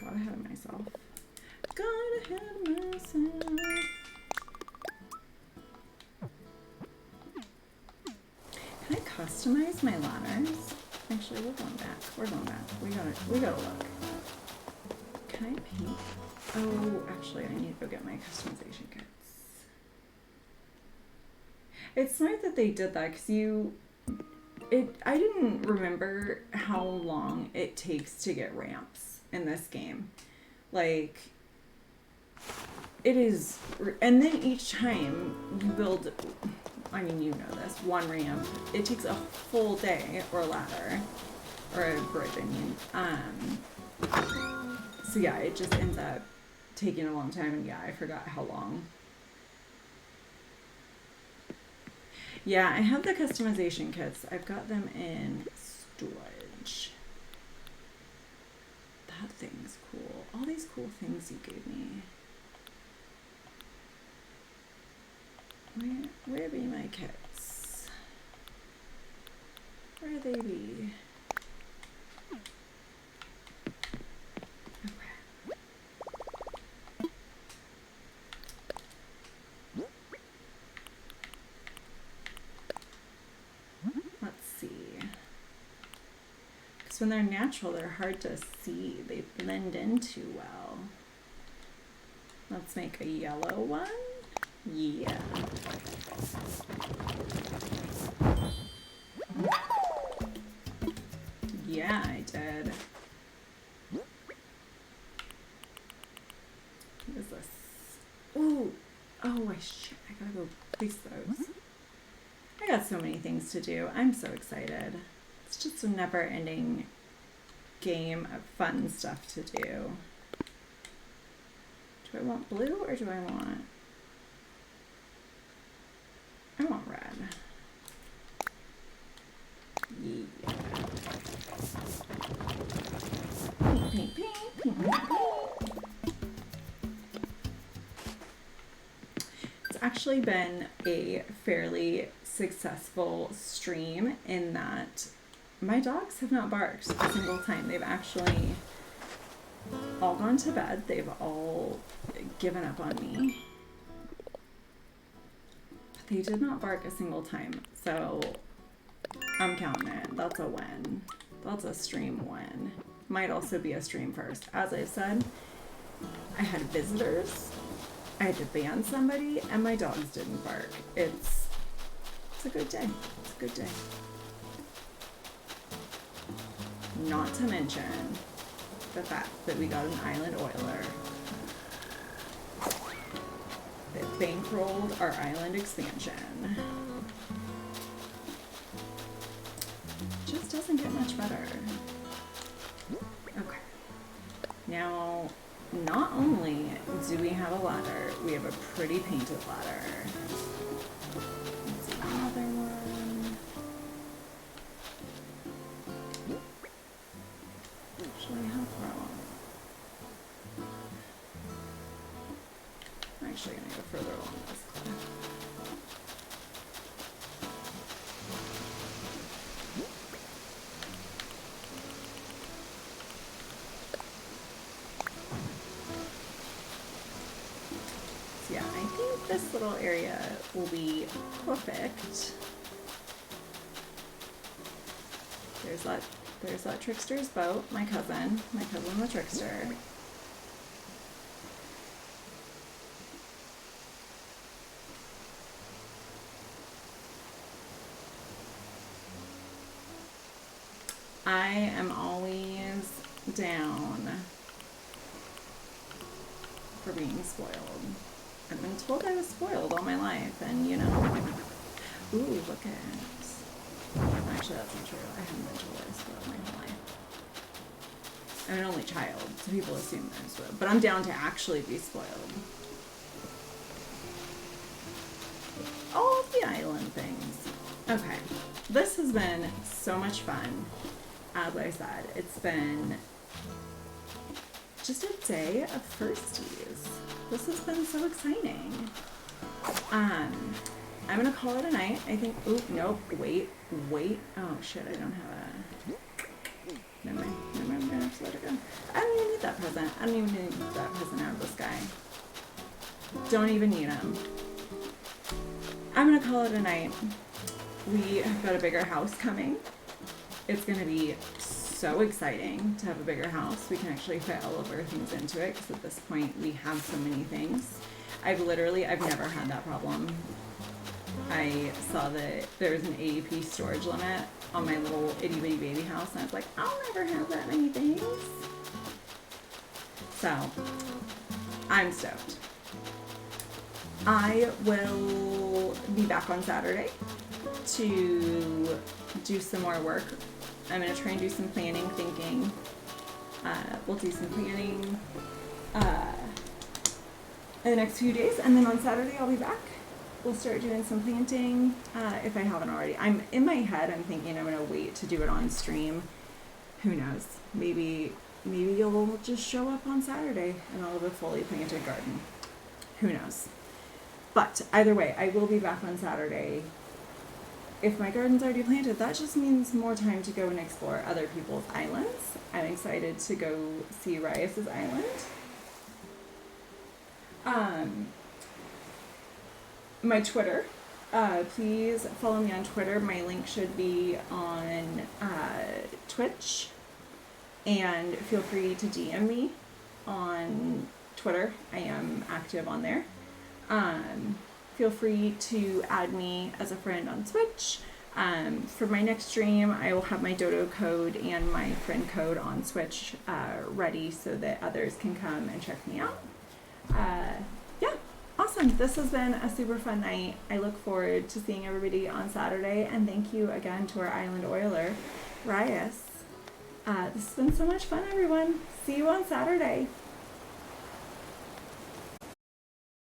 Got ahead of myself. Got ahead of myself. Can I customize my ladders? Actually, we're going back. We're going back. We gotta look. Can I paint? Oh, actually, I need to go get my customization kits. It's smart that they did that because I didn't remember how long it takes to get ramps in this game. Like, it is, and then each time you build, I mean, you know this, one ramp, it takes a full day, or a ladder, or a bridge, I mean. So yeah, it just ends up taking a long time, and yeah, I forgot how long. Yeah, I have the customization kits. I've got them in storage. That thing's cool. All these cool things you gave me. Where be my kits? Where they be? When they're natural, they're hard to see. They blend in too well. Let's make a yellow one. Yeah. Yeah, I did. What is this? Ooh. Oh, shit. I gotta go place those. I got so many things to do. I'm so excited. It's just a never-ending game of fun stuff to do. Do I want blue or do I want red. Yeah. Paint, paint, paint, paint, paint, paint. It's actually been a fairly successful stream in that my dogs have not barked a single time. They've actually all gone to bed. They've all given up on me. But they did not bark a single time. So I'm counting it. That's a win. That's a stream win. Might also be a stream first. As I said, I had visitors. I had to ban somebody and my dogs didn't bark. It's a good day. It's a good day. Not to mention the fact that we got an island oiler that bankrolled our island expansion. Just doesn't get much better. Okay. Now, not only do we have a ladder, we have a pretty painted ladder. Let's see, another one. Actually, how far along? I'm actually gonna go further along this cliff. think this little area will be perfect. There's that trickster's boat, my cousin the trickster. I am always down for being spoiled. I've been told I was spoiled all my life, and you know. Ooh, look at. Actually, that's not true. I haven't been told I was spoiled my whole life. I'm an only child, so people assume I'm spoiled. But I'm down to actually be spoiled. All of the island things. Okay. This has been so much fun. As I said, it's been just a day of firsties. This has been so exciting. I'm gonna call it a night. I think, oop, nope, wait. Oh shit, I don't have a, never mind, I'm gonna have to let it go. I don't even need that present. I don't even need that present out of the sky. Don't even need him. I'm gonna call it a night. We have got a bigger house coming. It's going to be so exciting to have a bigger house. We can actually fit all of our things into it because at this point we have so many things. I've never had that problem. I saw that there was an AEP storage limit on my little itty bitty baby house and I was like, I'll never have that many things. So, I'm stoked. I will be back on Saturday to do some more work. I'm going to try and do some planning, thinking. We'll do some planning in the next few days, and then on Saturday I'll be back. We'll start doing some planting, if I haven't already. I'm in my head, I'm thinking I'm going to wait to do it on stream. Who knows? Maybe you'll just show up on Saturday and I'll have a fully planted garden. Who knows? But either way, I will be back on Saturday. If my garden's already planted, that just means more time to go and explore other people's islands. I'm excited to go see Rias's island. My Twitter. Please follow me on Twitter. My link should be on Twitch. And feel free to DM me on Twitter. I am active on there. Feel free to add me as a friend on Switch. For my next stream, I will have my Dodo code and my friend code on Switch ready so that others can come and check me out. Yeah, awesome. This has been a super fun night. I look forward to seeing everybody on Saturday, and thank you again to our island oiler, Rias. This has been so much fun, everyone. See you on Saturday.